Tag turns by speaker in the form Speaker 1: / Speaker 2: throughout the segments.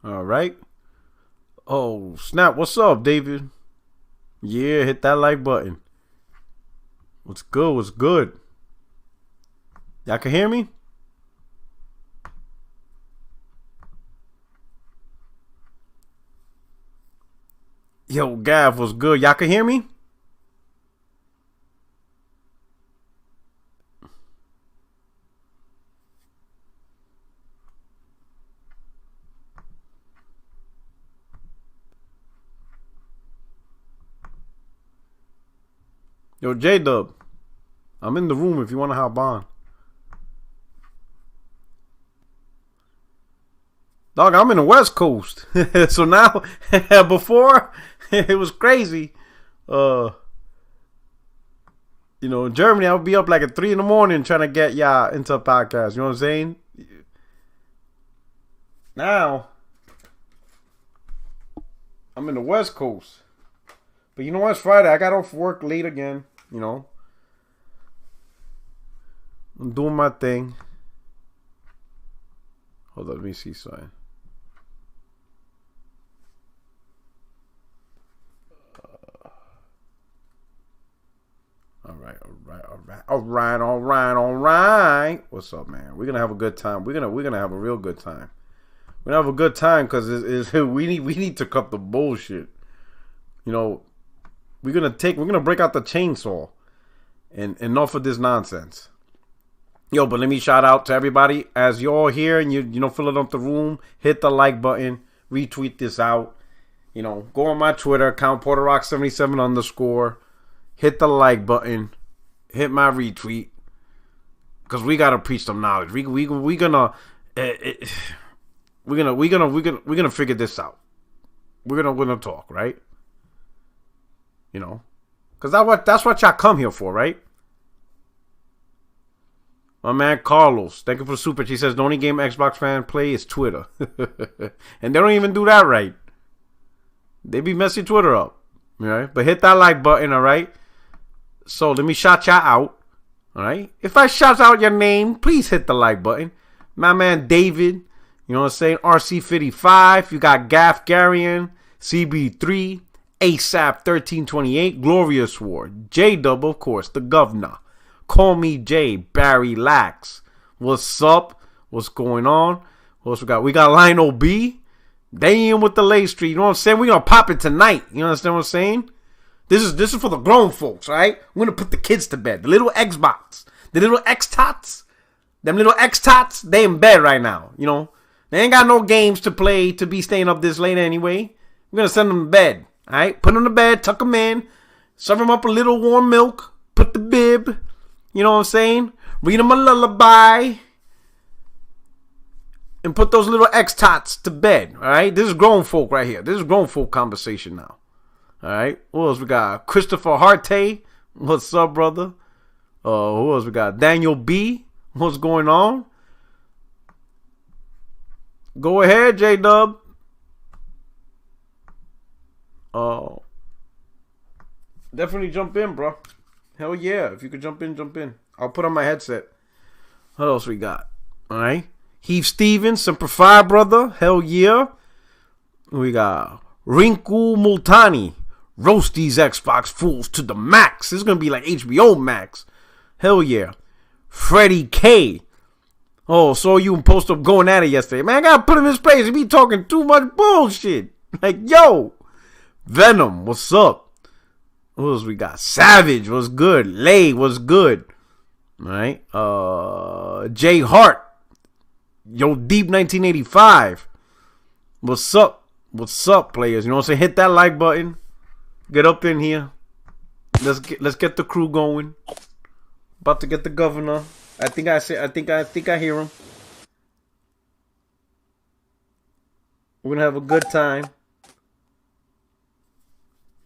Speaker 1: All right. Oh, snap. What's up, David? Yeah, hit that like button. What's good? What's good? Y'all can hear me? Yo, Gav, what's good? Y'all can hear me? Yo, J-Dub, I'm in the room if you want to hop on. Dog, I'm in the West Coast. So now, before, it was crazy. Uh, in Germany, I would be up like at 3 in the morning trying to get y'all into a podcast. You know what I'm saying? Now, I'm in the West Coast. But you know what? It's Friday. I got off work late again. I'm doing my thing. Hold on, let me see something. All right. What's up, man? We're gonna have a good time. We're gonna have a real good time. We're gonna have a good time because we need to cut the bullshit. We're gonna break out the chainsaw and enough of this nonsense. Yo, but let me shout out to everybody as you're all here and you filling up the room. Hit the like button, retweet this out. Go on my Twitter account, PorterRock77_. Hit the like button, hit my retweet, because we gotta preach some knowledge. We're gonna figure this out. We're gonna talk, right? Because that's what y'all come here for, right? My man Carlos, thank you for the super. He says the only game Xbox fan play is Twitter. And they don't even do that right. They be messing Twitter up. Alright? But hit that like button, alright? So let me shout y'all out. Alright? If I shout out your name, please hit the like button. My man David, you know what I'm saying? RC55, you got Gaff Garian, CB3, ASAP 1328, Glorious War, J-Dub, of course, the governor. Call me Jay, Barry Lax. What's up? What's going on? What else we got? We got Lionel B. They in with the late street. You know what I'm saying? We're going to pop it tonight. You understand what I'm saying? This is for the grown folks, right? We're going to put the kids to bed. The little Xbox. The little X-Tots. Them little X-Tots, they in bed right now. They ain't got no games to play to be staying up this late anyway. We're going to send them to bed. All right? Put them to bed. Tuck them in. Serve them up a little warm milk. Put the bib. You know what I'm saying? Read them a lullaby. And put those little X-Tots to bed. Alright? This is grown folk right here. This is grown folk conversation now. Alright? Who else we got? Christopher Harte. What's up, brother? Who else we got? Daniel B. What's going on? Go ahead, J-Dub. Definitely jump in, bro. Hell yeah. If you could jump in, jump in. I'll put on my headset. What else we got? Alright. Heath Stevens, Semper Fi, brother. Hell yeah. We got Rinku Multani. Roast these Xbox fools to the max. This is going to be like HBO Max. Hell yeah. Freddie K. Oh, saw you and post up going at it yesterday. Man, I got to put him in his place. He be talking too much bullshit. Like, yo. Venom, what's up? What else we got? Savage, what's good? Lay, what's good? Alright. Jay Hart. Yo, Deep 1985. What's up? What's up, players? You know what I'm saying? Hit that like button. Get up in here. Let's get the crew going. About to get the governor. I think I hear him. We're gonna have a good time.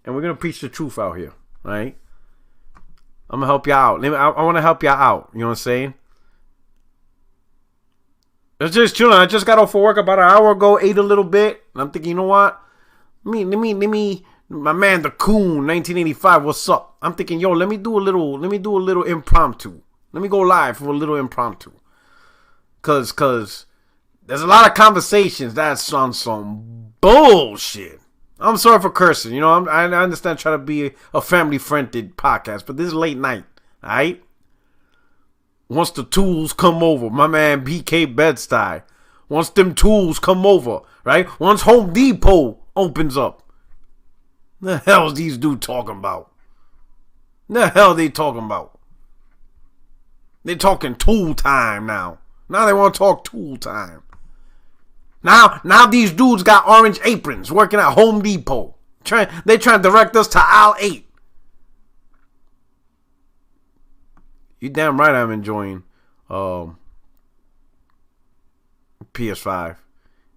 Speaker 1: And we're going to preach the truth out here, right? I'm going to help y'all out. I want to help y'all out. You know what I'm saying? It's just chilling. I just got off for work about an hour ago, ate a little bit. And I'm thinking, you know what? Let me, my man, the Coon, 1985, what's up? I'm thinking, yo, let me do a little impromptu. Let me go live for a little impromptu. Cause there's a lot of conversations that's on some bullshit. I'm sorry for cursing. You know, I understand trying to be a family-friendly podcast, but this is late night, all right? Once the tools come over, my man BK Bed-Stuy. Once them tools come over, right? Once Home Depot opens up. The hell's these dudes talking about? The hell they talking about? They talking tool time now. Now they want to talk tool time. Now these dudes got orange aprons working at Home Depot. They trying to direct us to aisle 8. You damn right I'm enjoying PS5.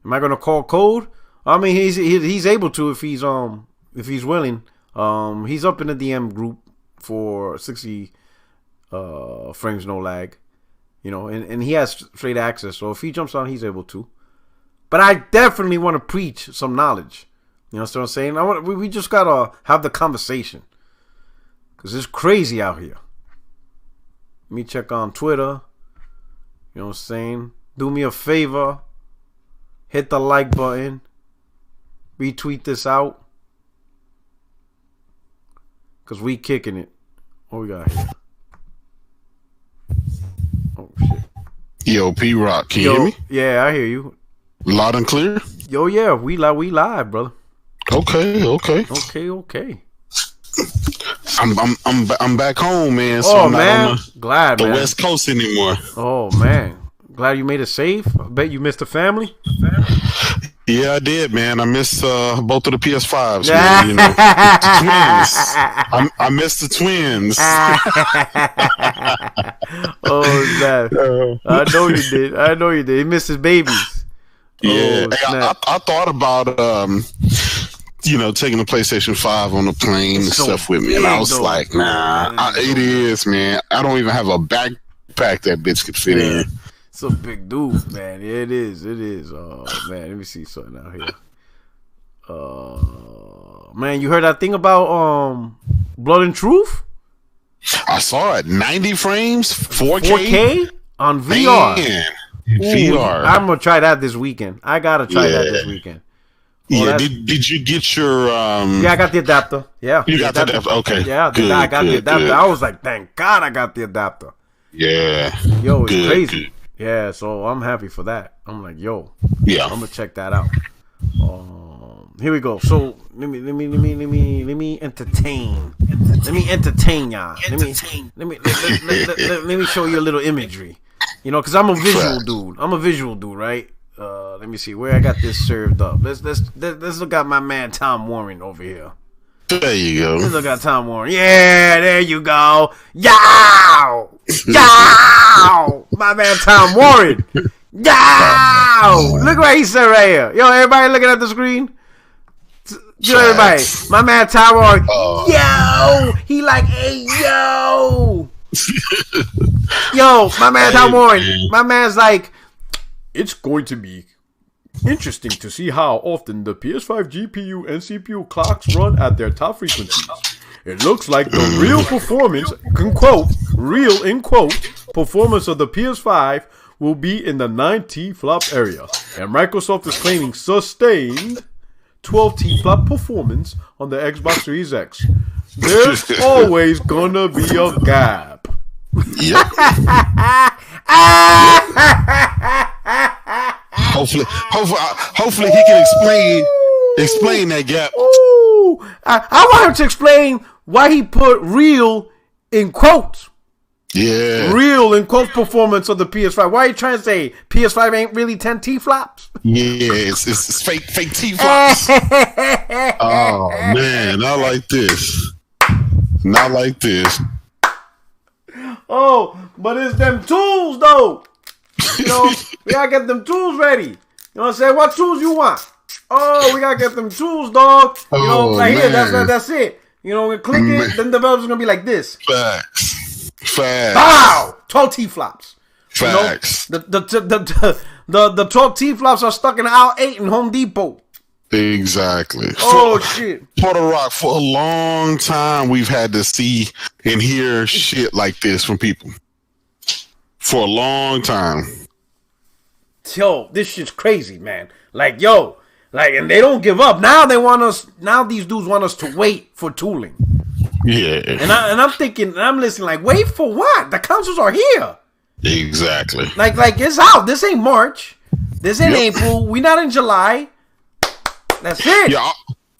Speaker 1: Am I gonna call code? I mean he's able to if he's willing. He's up in the DM group for 60 frames no lag. You know, and he has straight access, so if he jumps on he's able to. But I definitely want to preach some knowledge. You know what I'm saying? We just gotta have the conversation. Cause it's crazy out here. Let me check on Twitter. You know what I'm saying? Do me a favor. Hit the like button. Retweet this out. Cause we kicking it. What we got here? Oh shit.
Speaker 2: Yo, P-Rock, can you hear me?
Speaker 1: Yeah, I hear you.
Speaker 2: Loud and clear?
Speaker 1: Yo, yeah, we live, brother.
Speaker 2: Okay. I'm back home, man. So I'm not on the West Coast anymore.
Speaker 1: Oh man, glad you made it safe. I bet you missed the family.
Speaker 2: Yeah, I did, man. I missed both of the PS5s, man. You know, the twins. I missed the twins.
Speaker 1: Oh, man. I know you did. He missed his babies.
Speaker 2: Yeah, I thought about taking the PlayStation 5 on the plane and stuff with me, and I was like, nah, it is, man. I don't even have a backpack that bitch could fit in.
Speaker 1: It's a big dude, man. Yeah, it is. Oh man, let me see something out here. Man, you heard that thing about Blood and Truth?
Speaker 2: I saw it. 90 frames,
Speaker 1: 4K on VR.
Speaker 2: Man. VR.
Speaker 1: I'm gonna try that this weekend. I gotta try that this weekend.
Speaker 2: Did you get your
Speaker 1: Yeah, I got the adapter. Yeah.
Speaker 2: You got the adapter. Okay.
Speaker 1: Yeah, I got the adapter. Good. I was like, thank God I got the adapter.
Speaker 2: Yeah.
Speaker 1: Yo, it's crazy. Good. Yeah, so I'm happy for that. I'm like, yo. Yeah. I'm gonna check that out. Here we go. So let me entertain. Let me entertain y'all. Let me show you a little imagery. You know, because I'm a visual dude. Right? Let me see where I got this served up. Let's look at my man Tom Warren over here.
Speaker 2: There you go.
Speaker 1: Let's look at Tom Warren. Yeah, there you go. Yow! Yow! My man Tom Warren. Yow! Look what he said right here. Yo, everybody looking at the screen? Yo, everybody. My man Tom Warren. Yo! He like, hey, yo! Yo, my man Tom Warren. My man's like, it's going to be interesting to see how often the PS5 GPU and CPU clocks run at their top frequencies. It looks like the real performance, real in quote, performance of the PS5 will be in the 9 T-flop area. And Microsoft is claiming sustained 12 T-flop performance on the Xbox Series X. There's always gonna be a gap.
Speaker 2: Yep. Hopefully he can explain that gap.
Speaker 1: Ooh, I want him to explain why he put real in quotes.
Speaker 2: Yeah.
Speaker 1: Real in quotes performance of the PS5. Why are you trying to say PS5 ain't really 10 T-flops?
Speaker 2: Yeah, it's fake T-flops. Oh man, not like this. Not like this.
Speaker 1: Oh, but it's them tools though. You know, we gotta get them tools ready. You know what I'm saying? What tools you want? Oh, we gotta get them tools, dog. You know, right here, that's it. You know, we click it, then the developer's gonna be like this.
Speaker 2: Facts.
Speaker 1: Bow! 12 T-flops.
Speaker 2: Facts.
Speaker 1: You know, the 12 T-flops are stuck in aisle 8 in Home Depot.
Speaker 2: Exactly.
Speaker 1: Shit.
Speaker 2: Puerto Rock, for a long time, we've had to see and hear shit like this from people. For a long time.
Speaker 1: Yo, this shit's crazy, man. Like, yo, like, and they don't give up. Now they want us. Now these dudes want us to wait for tooling.
Speaker 2: Yeah.
Speaker 1: And I'm thinking, and I'm listening. Like, wait for what? The consoles are here.
Speaker 2: Exactly.
Speaker 1: Like it's out. This ain't March. This ain't April. We not in July. That's it.
Speaker 2: Yeah.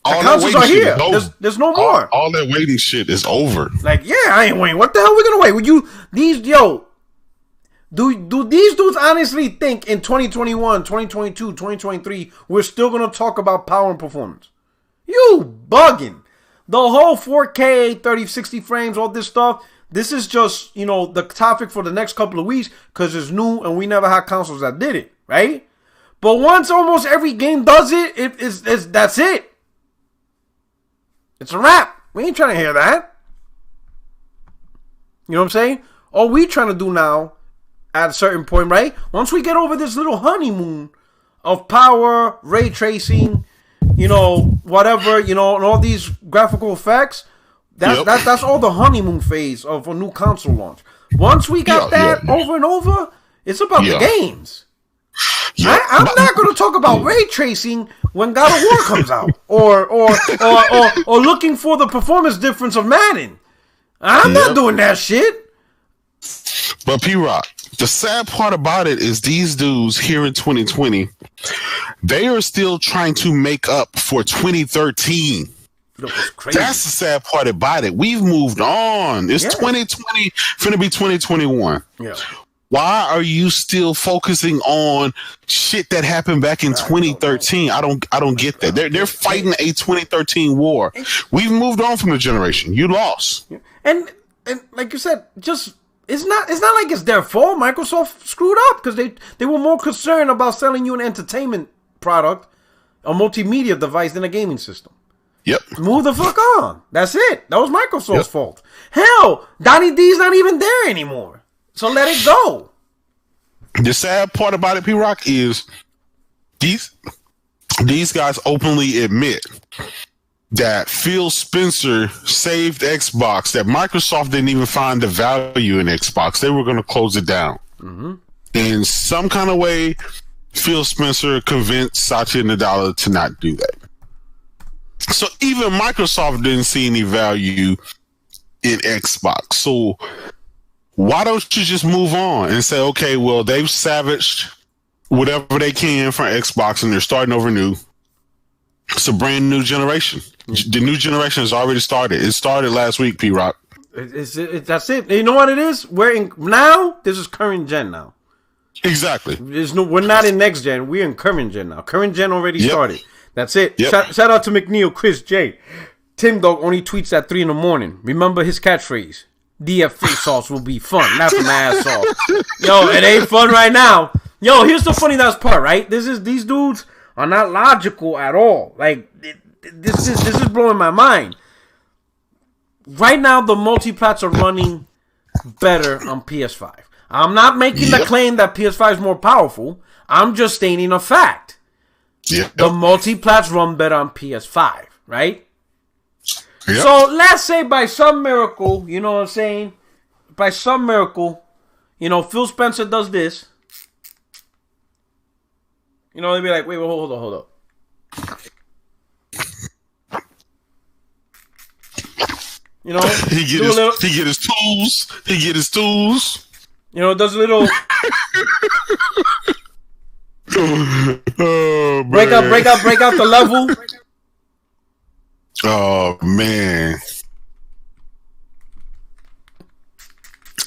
Speaker 1: The consoles are here. There's no more.
Speaker 2: All that waiting shit is over.
Speaker 1: Like, yeah, I ain't waiting. What the hell are we gonna wait? Would you do these dudes honestly think in 2021, 2022, 2023 we're still gonna talk about power and performance? You bugging. The whole 4K, 30, 60 frames, all this stuff. This is just, the topic for the next couple of weeks because it's new and we never had consoles that did it, right? But once almost every game does it, that's it. It's a wrap. We ain't trying to hear that. You know what I'm saying? All we trying to do now, at a certain point, right? Once we get over this little honeymoon of power, ray tracing, whatever, and all these graphical effects, that's all the honeymoon phase of a new console launch. Once we got that over and over, it's about the games. I'm not going to talk about ray tracing when God of War comes out, or looking for the performance difference of Madden. I'm not doing that shit.
Speaker 2: But P-Rock, the sad part about it is these dudes here in 2020, they are still trying to make up for 2013. That's the sad part about it. We've moved on. It's 2020, finna be 2021. Yeah. Why are you still focusing on shit that happened back in 2013? I don't get that. They're fighting a 2013 war. We've moved on from the generation. You lost.
Speaker 1: And like you said, it's not like it's their fault. Microsoft screwed up because they were more concerned about selling you an entertainment product, a multimedia device, than a gaming system.
Speaker 2: Yep.
Speaker 1: Move the fuck on. That's it. That was Microsoft's fault. Hell, Donnie D's not even there anymore. So let it go.
Speaker 2: The sad part about it, P-Rock, is these guys openly admit that Phil Spencer saved Xbox, that Microsoft didn't even find the value in Xbox. They were going to close it down. Mm-hmm. In some kind of way, Phil Spencer convinced Satya Nadella to not do that. So even Microsoft didn't see any value in Xbox. So why don't you just move on and say, okay, well, they've savaged whatever they can from Xbox and they're starting over new. It's a brand new generation. The new generation has already started. It started last week, P-Rock.
Speaker 1: That's it. You know what it is? This is current gen now.
Speaker 2: Exactly.
Speaker 1: We're not in next gen. We're in current gen now. Current gen already started. That's it. Yep. Shout out to McNeil, Chris J. Tim Dog only tweets at 3 a.m. Remember his catchphrase. DF face sauce will be fun. Not some ass sauce. Yo, it ain't fun right now. Yo, here's the funny part, right? These dudes are not logical at all. Like, this is blowing my mind. Right now, the multiplats are running better on PS5. I'm not making the claim that PS5 is more powerful. I'm just stating a fact.
Speaker 2: Yep.
Speaker 1: The multiplats run better on PS5, right?
Speaker 2: Yep.
Speaker 1: So let's say by some miracle, you know what I'm saying? By some miracle, Phil Spencer does this. They'd be like, wait, hold up.
Speaker 2: He get his tools.
Speaker 1: Does a little break out the level.
Speaker 2: Oh man.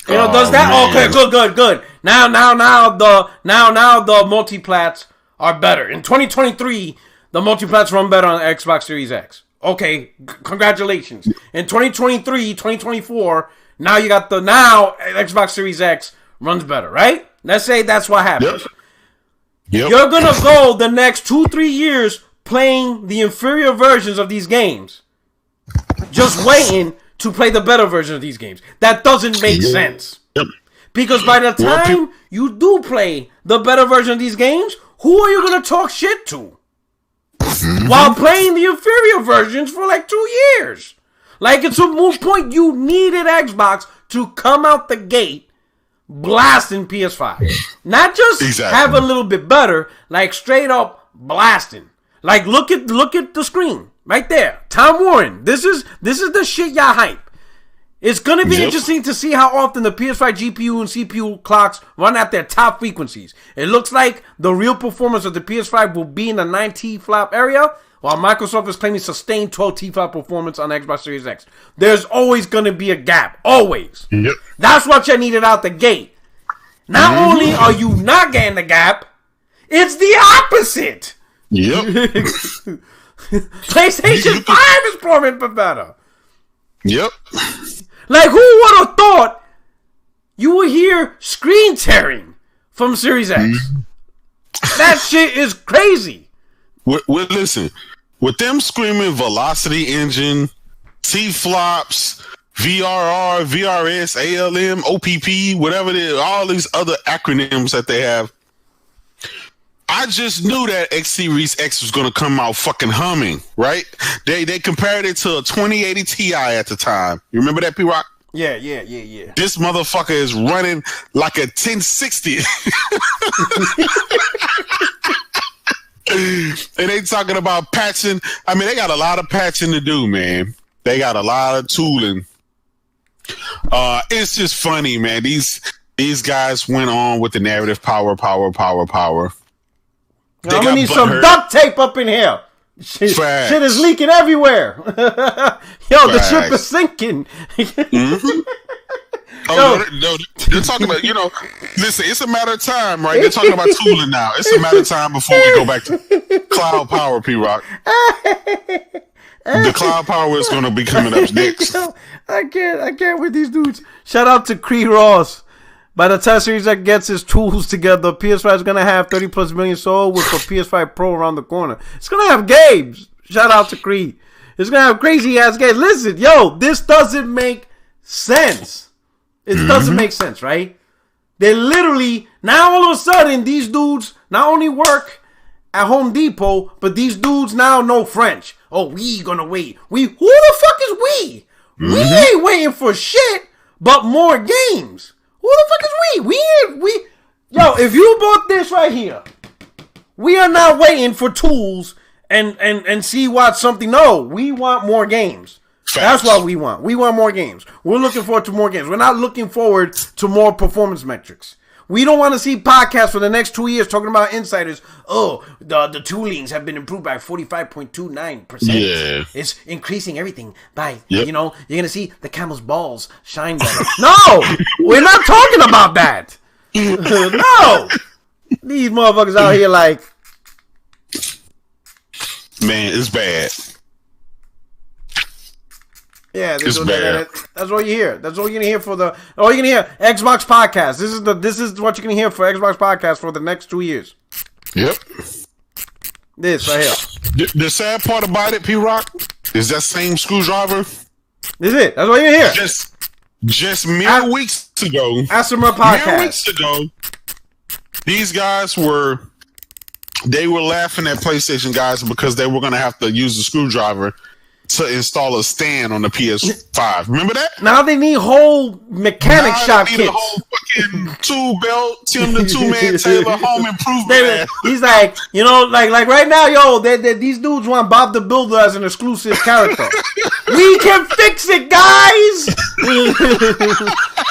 Speaker 1: Does that? Man. Okay, good. Now the multiplats are better. In 2023, the multiplats run better on Xbox Series X. Okay, congratulations. In 2023, 2024, now you got Xbox Series X runs better, right? Let's say that's what happens.
Speaker 2: Yep.
Speaker 1: You're gonna go the next 2-3 years playing the inferior versions of these games, just waiting to play the better version of these games. That doesn't make sense.
Speaker 2: Yep.
Speaker 1: Because by the time you do play the better version of these games, who are you going to talk shit to? Mm-hmm. While playing the inferior versions for like 2 years. Like, it's a moot point. You needed Xbox to come out the gate blasting PS5. Not just have a little bit better, like straight up blasting. Like look at the screen right there. Tom Warren. This is the shit y'all hype. It's gonna be interesting to see how often the PS5 GPU and CPU clocks run at their top frequencies. It looks like the real performance of the PS5 will be in the 9 T-flop area, while Microsoft is claiming sustained 12 T-flop performance on the Xbox Series X. There's always gonna be a gap. Always. Yep. That's what you needed out the gate. Not only are you not getting the gap, it's the opposite.
Speaker 2: Yep.
Speaker 1: PlayStation 5 is performing better.
Speaker 2: Yep.
Speaker 1: Like, who would have thought you would hear screen tearing from Series X? That shit is crazy.
Speaker 2: Listen, with them screaming velocity engine, T-flops, VRR, VRS, ALM, OPP, whatever it is, all these other acronyms that they have, I just knew that X Series X was going to come out fucking humming, right? They compared it to a 2080 Ti at the time. You remember that, P-Rock?
Speaker 1: Yeah.
Speaker 2: This motherfucker is running like a 1060. And they talking about patching. I mean, they got a lot of patching to do, man. They got a lot of tooling. It's just funny, man. These guys went on with the narrative power.
Speaker 1: I'm gonna need some duct tape up in here. Shit is leaking everywhere. Yo, the ship is sinking.
Speaker 2: No, they're talking about, listen, it's a matter of time, right? They're talking about tooling now. It's a matter of time before we go back to cloud power, P-Rock. The cloud power is going to be coming up next.
Speaker 1: I can't with these dudes. Shout out to Cree Ross. By the time Series X gets its tools together, PS5 is going to have 30 plus million sold with a PS5 Pro around the corner. It's going to have games. Shout out to Cree. It's going to have crazy ass games. Listen, yo, this doesn't make sense. It doesn't make sense, right? They literally, now all of a sudden, these dudes not only work at Home Depot, but these dudes now know French. Oh, we gonna wait. Who the fuck is we? We ain't waiting for shit, but more games. Who the fuck is we? Yo, if you bought this right here, we are not waiting for tools and see what something. No, we want more games. Facts. That's what we want. We want more games. We're looking forward to more games. We're not looking forward to more performance metrics. We don't want to see podcasts for the next 2 years talking about insiders. Oh, the toolings have been improved by 45.29%. Yeah. It's increasing everything by, you're going to see the camel's balls shine better. No, we're not talking about that. No. These motherfuckers out here like.
Speaker 2: Man, it's bad.
Speaker 1: Yeah, that's all you hear. That's all you're gonna hear all you're gonna hear Xbox podcast. This is what you're gonna hear for Xbox podcast for the next 2 years.
Speaker 2: Yep.
Speaker 1: This right here.
Speaker 2: The sad part about it, P-Rock, is that same screwdriver.
Speaker 1: This is it. That's all you hear.
Speaker 2: Just mere weeks ago.
Speaker 1: Asimmer podcast.
Speaker 2: Mere weeks ago, these guys were laughing at PlayStation guys because they were gonna have to use the screwdriver to install a stand on the PS5. Remember that?
Speaker 1: Now they need whole mechanic shop kits.
Speaker 2: A whole fucking tool belt, Tim the Two-Man Taylor home improvement.
Speaker 1: He's like, like right now, yo, these dudes want Bob the Builder as an exclusive character. We can fix it, guys.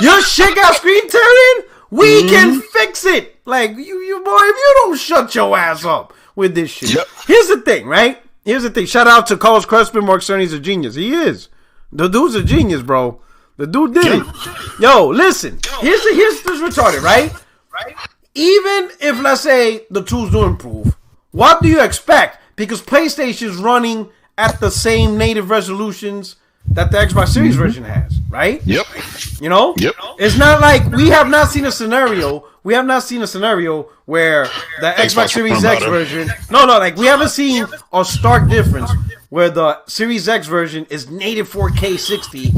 Speaker 1: Your shit got screen tearing? We can fix it. Like, you boy, if you don't shut your ass up with this shit. Yep. Here's the thing, right? Here's the thing. Shout out to Carlos Crespin. Mark Cerny's a genius. He is. The dude's a genius, bro. The dude did it. Yo, listen. Here's this retarded, right? Even if, let's say, the tools do improve, what do you expect? Because PlayStation's running at the same native resolutions that the Xbox Series version has, right?
Speaker 2: Yep.
Speaker 1: Yep. It's not like we have not seen a scenario. We have not seen a scenario where the Xbox Series X version. No, like we haven't seen a stark difference where the Series X version is native 4K 60,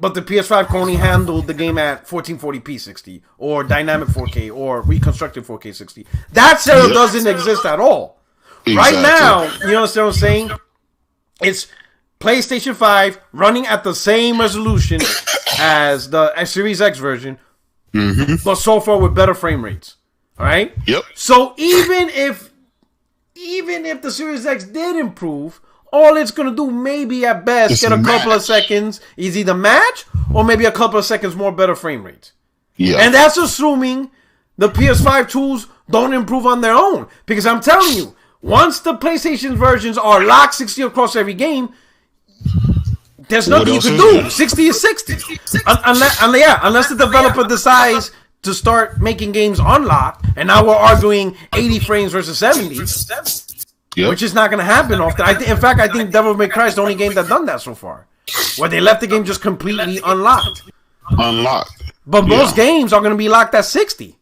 Speaker 1: but the PS5 can only handle the game at 1440p 60 or dynamic 4K or reconstructed 4K 60. That setup doesn't exist at all. Exactly. Right now, you understand what I'm saying? It's PlayStation 5 running at the same resolution as the Series X version, but so far with better frame rates. All right.
Speaker 2: Yep.
Speaker 1: So even if the Series X did improve, all it's gonna do maybe at best get a couple of seconds, is either match or maybe a couple of seconds more better frame rates.
Speaker 2: Yeah.
Speaker 1: And that's assuming the PS5 tools don't improve on their own. Because I'm telling you, once the PlayStation versions are locked 60 across every game, there's nothing you can do. 60 is 60. Unless the developer decides to start making games unlocked, and now we're arguing 80 frames versus 70, which is not going to happen often. In fact, I think Devil May Cry is the only game that's done that so far, where they left the game just completely unlocked. But most games are going to be locked at 60.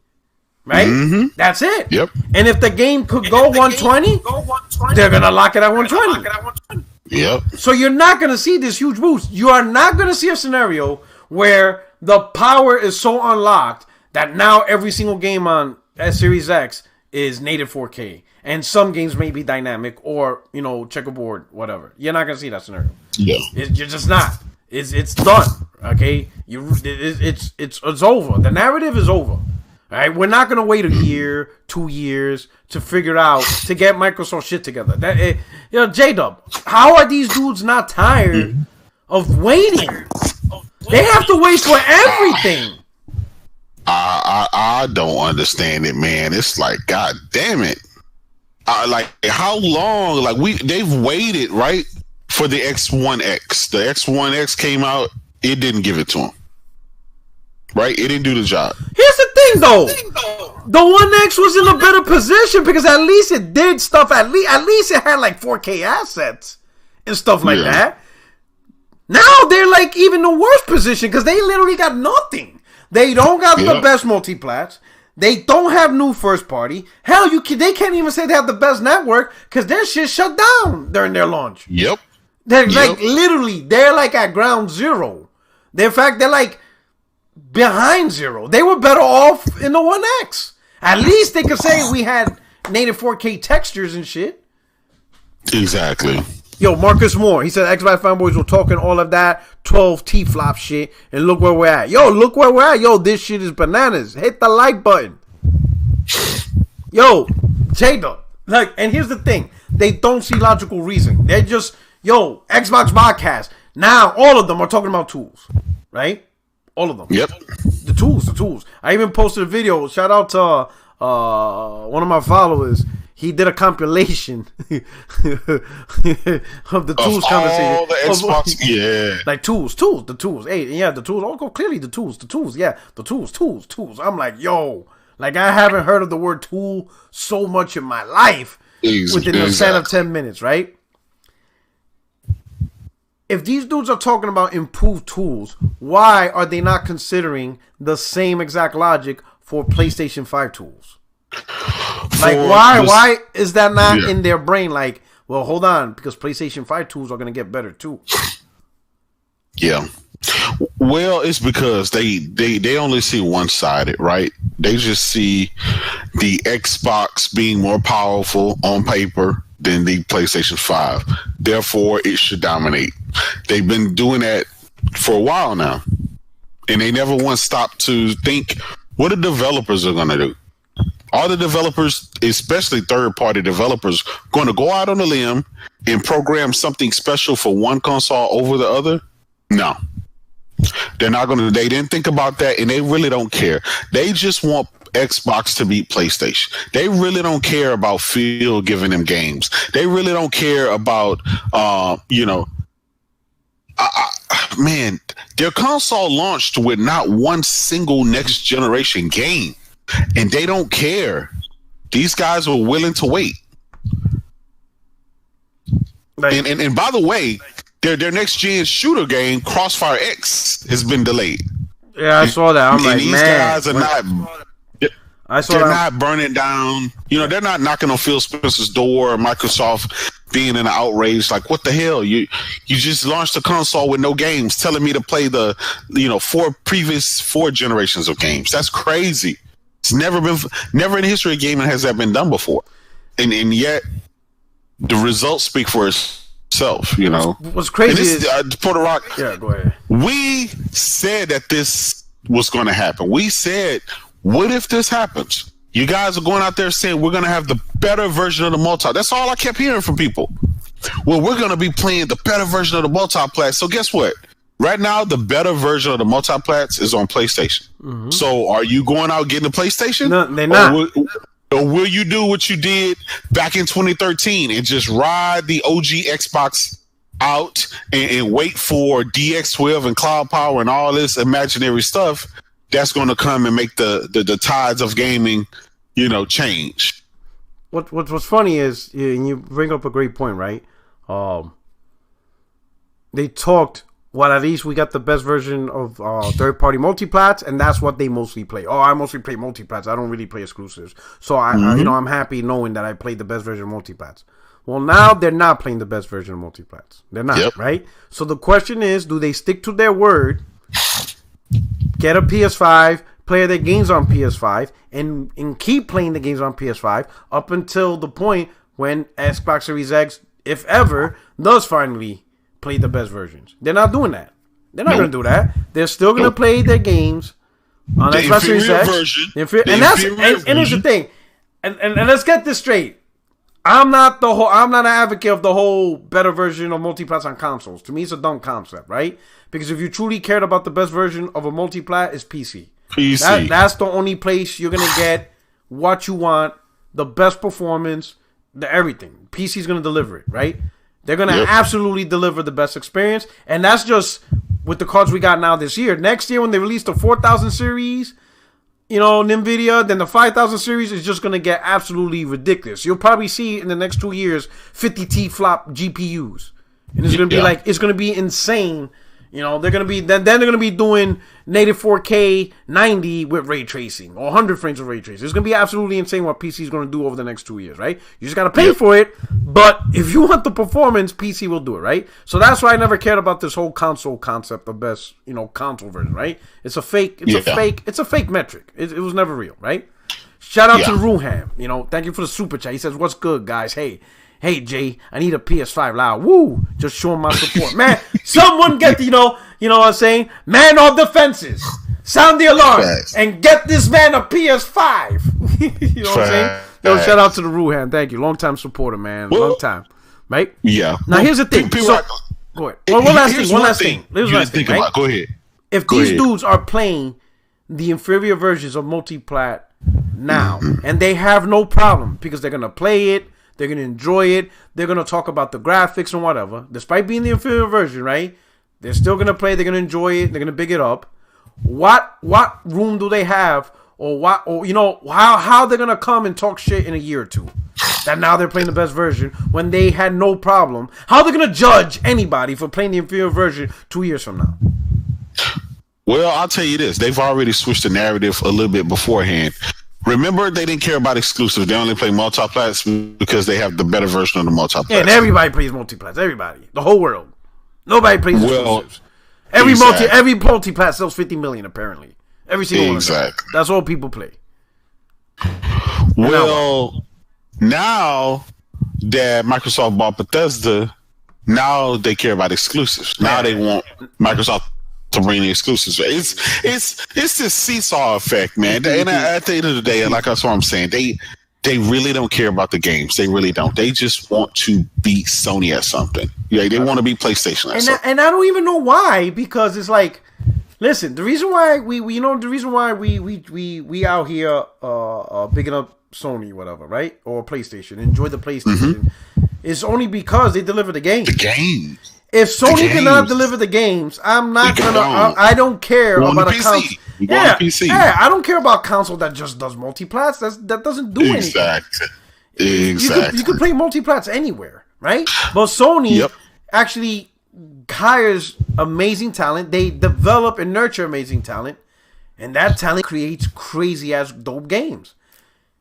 Speaker 1: Right? That's it.
Speaker 2: Yep.
Speaker 1: And if the game could go 120, they're going to lock it at 120.
Speaker 2: Yep.
Speaker 1: So you're not going to see this huge boost. You are not going to see a scenario where the power is so unlocked that now every single game on Series X is native 4K. And some games may be dynamic or, checkerboard, whatever. You're not going to see that scenario.
Speaker 2: Yeah.
Speaker 1: You're just not. It's done. Okay? It's over. The narrative is over. All right, we're not gonna wait a year, 2 years to figure out to get Microsoft shit together. J-Dub, how are these dudes not tired of waiting? They have to wait for everything.
Speaker 2: I don't understand it, man. It's like, god damn it! Like, how long? Like, they've waited, right, for the X1X. The X1X came out, it didn't give it to them. Right? It didn't do the job.
Speaker 1: Here's the thing, though. The One X was in a better position because at least it did stuff. At least it had like 4K assets and stuff like that. Now they're like even the worst position because they literally got nothing. They don't got the best multiplats. They don't have new first party. Hell, they can't even say they have the best network because their shit shut down during their launch.
Speaker 2: Yep.
Speaker 1: They're like literally, they're like at ground zero. In fact, they're like behind zero. They were better off in the One X. At least they could say we had native 4K textures and shit.
Speaker 2: Exactly.
Speaker 1: Yo, Marcus Moore, he said Xbox fanboys were talking all of that 12 T-flop shit, and look where we're at. Yo, look where we're at. Yo, this shit is bananas. Hit the like button. Yo, J-Dub. Like, and here's the thing. They don't see logical reason. They're just, Xbox podcast. Now, all of them are talking about tools. Right? All of them.
Speaker 2: Yep.
Speaker 1: The tools. I even posted a video. Shout out to one of my followers. He did a compilation of the tools conversation.
Speaker 2: All the Xbox,
Speaker 1: like tools. The tools. Hey, yeah, the tools. Oh, clearly the tools. Yeah, the tools. I'm like, yo, like I haven't heard of the word tool so much in my life within the span of 10 minutes, right? If these dudes are talking about improved tools, why are they not considering the same exact logic for PlayStation 5 tools? Like, why is that not in their brain? Like, well, hold on, because PlayStation 5 tools are going to get better too.
Speaker 2: Yeah. Well, it's because they only see one-sided, right? They just see the Xbox being more powerful on paper than the PlayStation 5. Therefore, it should dominate. They've been doing that for a while now. And they never once stopped to think what the developers are going to do. Are the developers, especially third-party developers, going to go out on a limb and program something special for one console over the other? No. They're not going to. They didn't think about that, and they really don't care. They just want Xbox to beat PlayStation. They really don't care about Phil giving them games. They really don't care about, man, their console launched with not one single next generation game, and they don't care. These guys were willing to wait. And by the way, their next gen shooter game, Crossfire X, has been delayed.
Speaker 1: Yeah, I saw that. I'm like,
Speaker 2: these guys are not. They're not burning down. They're not knocking on Phil Spencer's door or Microsoft being in an outrage. Like, what the hell? You just launched a console with no games, telling me to play the previous four generations of games. That's crazy. It's never in the history of gaming has that been done before, and yet the results speak for itself.
Speaker 1: What's crazy is
Speaker 2: Puerto Rock.
Speaker 1: Yeah, go ahead.
Speaker 2: We said that this was going to happen. We said, what if this happens? You guys are going out there saying we're going to have the better version of the multi. That's all I kept hearing from people. Well, we're going to be playing the better version of the multi-plat. So guess what? Right now, the better version of the multi-plats is on PlayStation. Mm-hmm. So are you going out getting a PlayStation?
Speaker 1: No, they're not.
Speaker 2: Or will you do what you did back in 2013 and just ride the OG Xbox out and wait for DX12 and Cloud Power and all this imaginary stuff that's going to come and make the tides of gaming, change?
Speaker 1: What's funny is, and you bring up a great point, right? They talked. Well, at least we got the best version of third-party multiplats, and that's what they mostly play. Oh, I mostly play multiplats. I don't really play exclusives. So I'm happy knowing that I played the best version of multiplats. Well, now they're not playing the best version of multiplats. They're not, right? So the question is, do they stick to their word, get a PS5, play their games on PS5, and keep playing the games on PS5 up until the point when Xbox Series X, if ever, does finally play the best versions? They're not doing that. They're not going to do that. They're still going to play their games on Xbox Series X. And here's the thing. And let's get this straight. I'm not an advocate of the whole better version of multiplats on consoles. To me, it's a dumb concept, right? Because if you truly cared about the best version of a multiplat, it's PC. That's the only place you're going to get what you want, the best performance, the everything. PC's going to deliver it, right? They're going to absolutely deliver the best experience. And that's just with the cards we got now this year. Next year, when they release the 4000 series, NVIDIA, then the 5000 series is just going to get absolutely ridiculous. You'll probably see in the next 2 years 50 T-flop GPUs. And it's going to be it's going to be insane. They're going to be, then they're going to be doing native 4K 90 with ray tracing or 100 frames of ray tracing. It's going to be absolutely insane what PC is going to do over the next 2 years, right? You just got to pay for it. But if you want the performance, PC will do it, right? So that's why I never cared about this whole console concept of best, console version, right? It's a fake metric. It was never real, right? Shout out to Ruham. Thank you for the super chat. He says, "What's good, guys? Hey, Jay, I need a PS5 loud. Woo! Just showing my support. Man, someone get the, you know what I'm saying? Man on defenses. Sound the alarm and get this man a PS5. You know what I'm saying? Yo, shout out to the Ruhan. Thank you. Long time supporter, man. Long time. Right?
Speaker 2: Yeah.
Speaker 1: Now, here's the thing. Go ahead. One last thing. Right?
Speaker 2: Go ahead.
Speaker 1: If these dudes are playing the inferior versions of multiplat now, and they have no problem because they're going to play it, they're going to enjoy it. They're going to talk about the graphics and whatever. Despite being the inferior version, right? They're still going to play. They're going to enjoy it. They're going to big it up. What room do they have? Or how they're going to come and talk shit in a year or two? That now they're playing the best version when they had no problem. How are they going to judge anybody for playing the inferior version 2 years from now?
Speaker 2: Well, I'll tell you this. They've already switched the narrative a little bit beforehand. Remember, they didn't care about exclusives. They only play multiplats because they have the better version of the multiplats. Yeah,
Speaker 1: and everybody plays multiplats. Everybody. The whole world. Nobody plays exclusives. Every multiplat sells 50 million, apparently. Every single one of them. That's all people play.
Speaker 2: Well, now that Microsoft bought Bethesda, now they care about exclusives. Now they want Microsoft to bring the exclusives. It's this seesaw effect, man. And at the end of the day, like that's what I'm saying, they really don't care about the games. They really don't. They just want to beat Sony at something. Yeah, they want to beat PlayStation at something.
Speaker 1: And I don't even know why, because it's like, listen, the reason why we out here bigging up Sony, whatever, right? Or PlayStation, enjoy the PlayStation, is only because they deliver the games.
Speaker 2: The games.
Speaker 1: If Sony cannot deliver the games, I'm not gonna. I don't care about a console. Yeah, I don't care about a console that just does multiplats. That doesn't do anything. Exactly. You can play multiplats anywhere, right? But Sony actually hires amazing talent. They develop and nurture amazing talent, and that talent creates crazy ass dope games.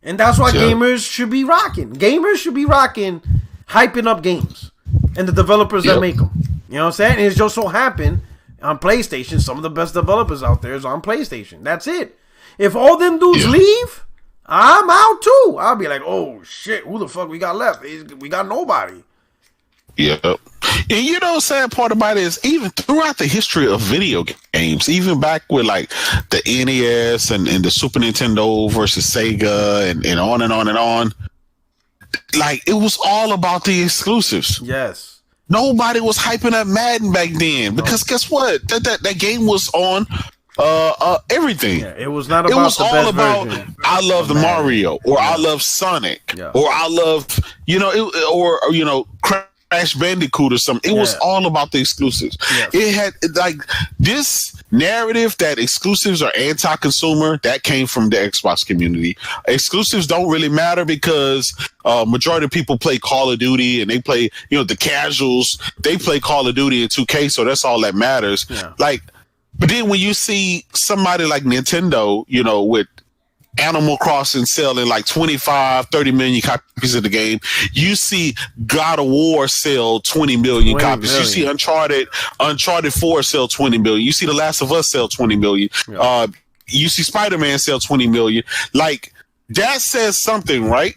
Speaker 1: And that's why gamers should be rocking. Gamers should be rocking, hyping up games. And the developers that make them. You know what I'm saying? And it just so happened on PlayStation, some of the best developers out there is on PlayStation. That's it. If all them dudes leave, I'm out too. I'll be like, oh shit, who the fuck we got left? We got nobody.
Speaker 2: Yep. And you know, sad part about it is even throughout the history of video games, even back with like the NES and the Super Nintendo versus Sega and on and on and on, like it was all about the exclusives.
Speaker 1: Yes.
Speaker 2: Nobody was hyping up Madden back then because guess what? That game was on everything.
Speaker 1: Yeah, it was not about
Speaker 2: it was
Speaker 1: the
Speaker 2: all
Speaker 1: best
Speaker 2: about
Speaker 1: version.
Speaker 2: I love the Mario or I love Sonic or I love or Crash Bandicoot or something. It was all about the exclusives. Yes. It had like this narrative that exclusives are anti-consumer that came from the Xbox community. Exclusives don't really matter because majority of people play Call of Duty and they play, the casuals, they play Call of Duty and 2K, so that's all that matters. Yeah. Like, but then when you see somebody like Nintendo, with Animal Crossing selling like 25, 30 million copies of the game. You see God of War sell 20 million copies. You see Uncharted 4 sell 20 million. You see The Last of Us sell 20 million. Yeah. You see Spider-Man sell 20 million. Like, that says something, right?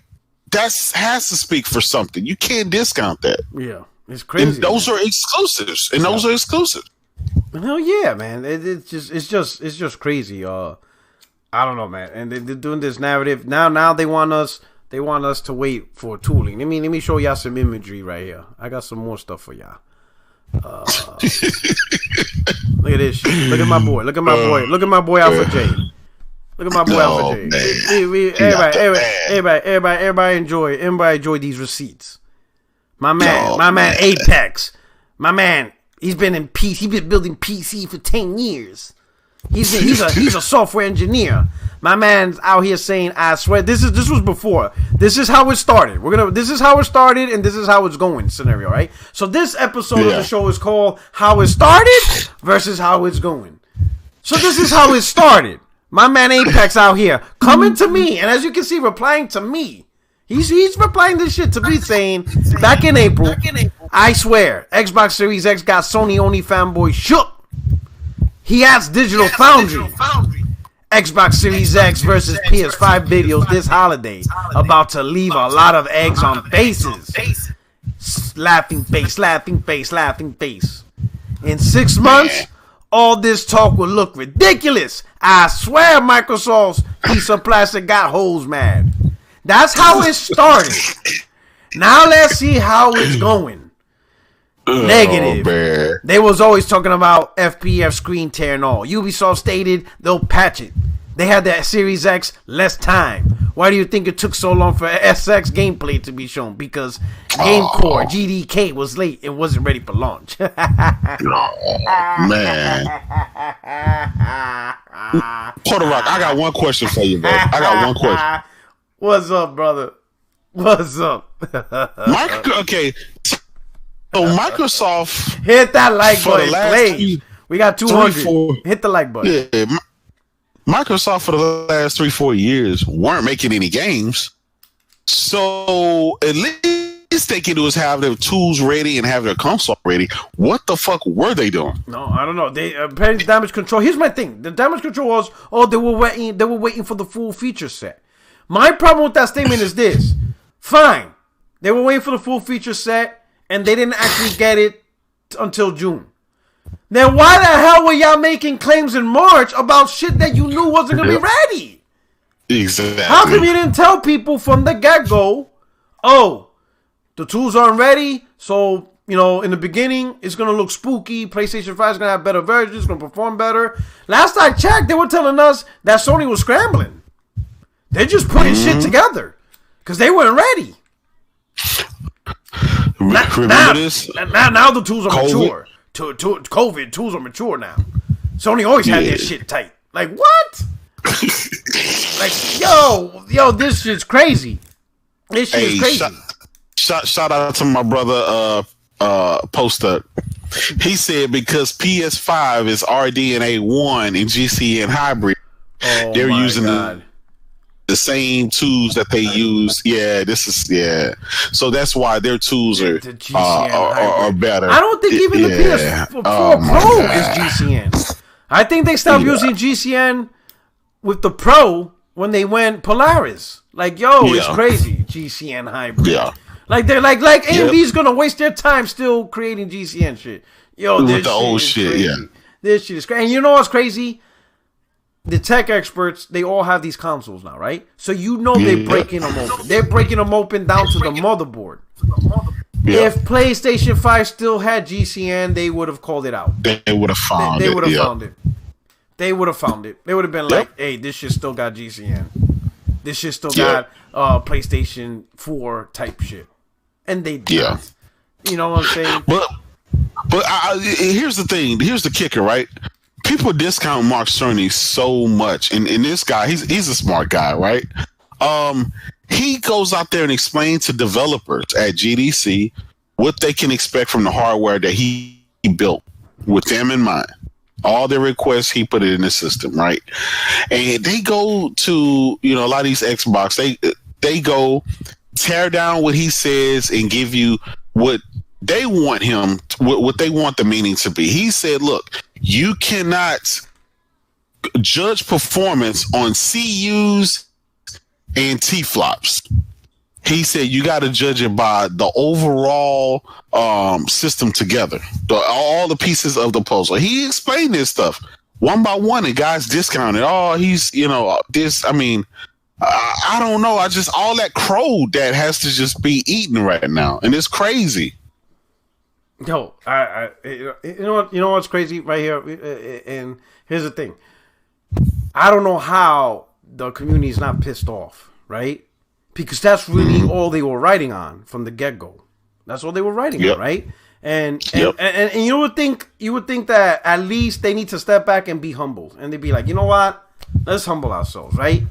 Speaker 2: That has to speak for something. You can't discount that.
Speaker 1: Yeah, it's crazy.
Speaker 2: And those are exclusives. And those are exclusives.
Speaker 1: Hell yeah, man. It's just crazy. I don't know, man. And they're doing this narrative now. They want us to wait for tooling. Let me show y'all some imagery right here. I got some more stuff for y'all. Look at this shit. Look at my boy. Look at my boy Alpha J. Look at my boy Alpha J. Everybody enjoy these receipts. My man Apex. My man, he's been building PC for 10 years. He's a software engineer. My man's out here saying, I swear, this was before. This is how it started. This is how it started, and this is how it's going scenario, right? So this episode of the show is called How It Started versus How It's Going. So this is how it started. My man Apex out here coming to me, and as you can see, replying to me. He's replying this shit to me saying, back in April, I swear, Xbox Series X got Sony only fanboy shook. He asked Digital Foundry, Xbox Series X versus PS5 videos this holiday, about to leave a lot of eggs on faces. Laughing face. In 6 months, all this talk will look ridiculous. I swear Microsoft's piece of plastic got hoes mad. That's how it started. Now let's see how it's going. Negative.
Speaker 2: Man.
Speaker 1: They was always talking about FPF screen tear and all. Ubisoft stated they'll patch it. They had that Series X less time. Why do you think it took so long for SX gameplay to be shown? Because GameCore GDK was late and wasn't ready for launch.
Speaker 2: Man. Puerto Rock, I got one question for you, bro. I got one question.
Speaker 1: What's up, brother? What's up?
Speaker 2: Okay. So Microsoft
Speaker 1: hit that like button, please. We got 200. Hit the like button.
Speaker 2: Yeah, Microsoft for the last 3-4 years weren't making any games, so at least they can do is have their tools ready and have their console ready. What the fuck were they doing?
Speaker 1: No, I don't know. They apparently damage control. Here's my thing: the damage control was, they were waiting for the full feature set. My problem with that statement is this: fine, they were waiting for the full feature set. And they didn't actually get it until June. Then why the hell were y'all making claims in March about shit that you knew wasn't going to be ready?
Speaker 2: Exactly.
Speaker 1: How come you didn't tell people from the get-go, the tools aren't ready, so, in the beginning, it's going to look spooky. PlayStation 5 is going to have better versions, it's going to perform better. Last I checked, they were telling us that Sony was scrambling. They're just putting shit together because they weren't ready. Now the tools are mature. COVID tools are mature now. Sony always had their shit tight. Like what? Like yo, this shit's crazy. This shit is crazy.
Speaker 2: Shout out to my brother Poster. He said because PS5 is RDNA 1 and GCN hybrid, they're using the same tools that they use. So that's why their tools are better.
Speaker 1: I don't think even the PS4 Pro is GCN. I think they stopped using GCN with the Pro when they went Polaris. Like, it's crazy. GCN hybrid. Like they're like AMD's gonna waste their time still creating GCN shit. Yo,
Speaker 2: with the old shit,
Speaker 1: crazy.
Speaker 2: yeah.
Speaker 1: This shit is crazy. And you know what's crazy? The tech experts, they all have these consoles now, right? So you know they're breaking them open. They're breaking them open down to the motherboard. Yeah. If PlayStation 5 still had GCN, they would have called it out.
Speaker 2: They would have found it.
Speaker 1: They would have found it. They would have found it. They would have been like, hey, this shit still got GCN. This shit still got PlayStation 4 type shit. And they did. Yeah. You know what I'm saying?
Speaker 2: But here's the thing. Here's the kicker, right? People discount Mark Cerny so much. And this guy, he's a smart guy, right? He goes out there and explains to developers at GDC what they can expect from the hardware that he built with them in mind. All their requests, he put it in the system, right? And they go to, a lot of these Xbox, they go tear down what he says and give you what they want him, what they want the meaning to be. He said, look, you cannot judge performance on CUs and T-flops. He said you got to judge it by the overall system together, all the pieces of the puzzle. He explained this stuff one by one, and guys discounted. Oh, he's this. I mean, I don't know. I just all that crow that has to just be eaten right now, and it's crazy.
Speaker 1: Yo, you know what's crazy right here, and here's the thing. I don't know how the community is not pissed off, right? Because that's really all they were writing on from the get-go. That's all they were writing on, right? And you would think that at least they need to step back and be humble, and they'd be like, you know what? Let's humble ourselves, right?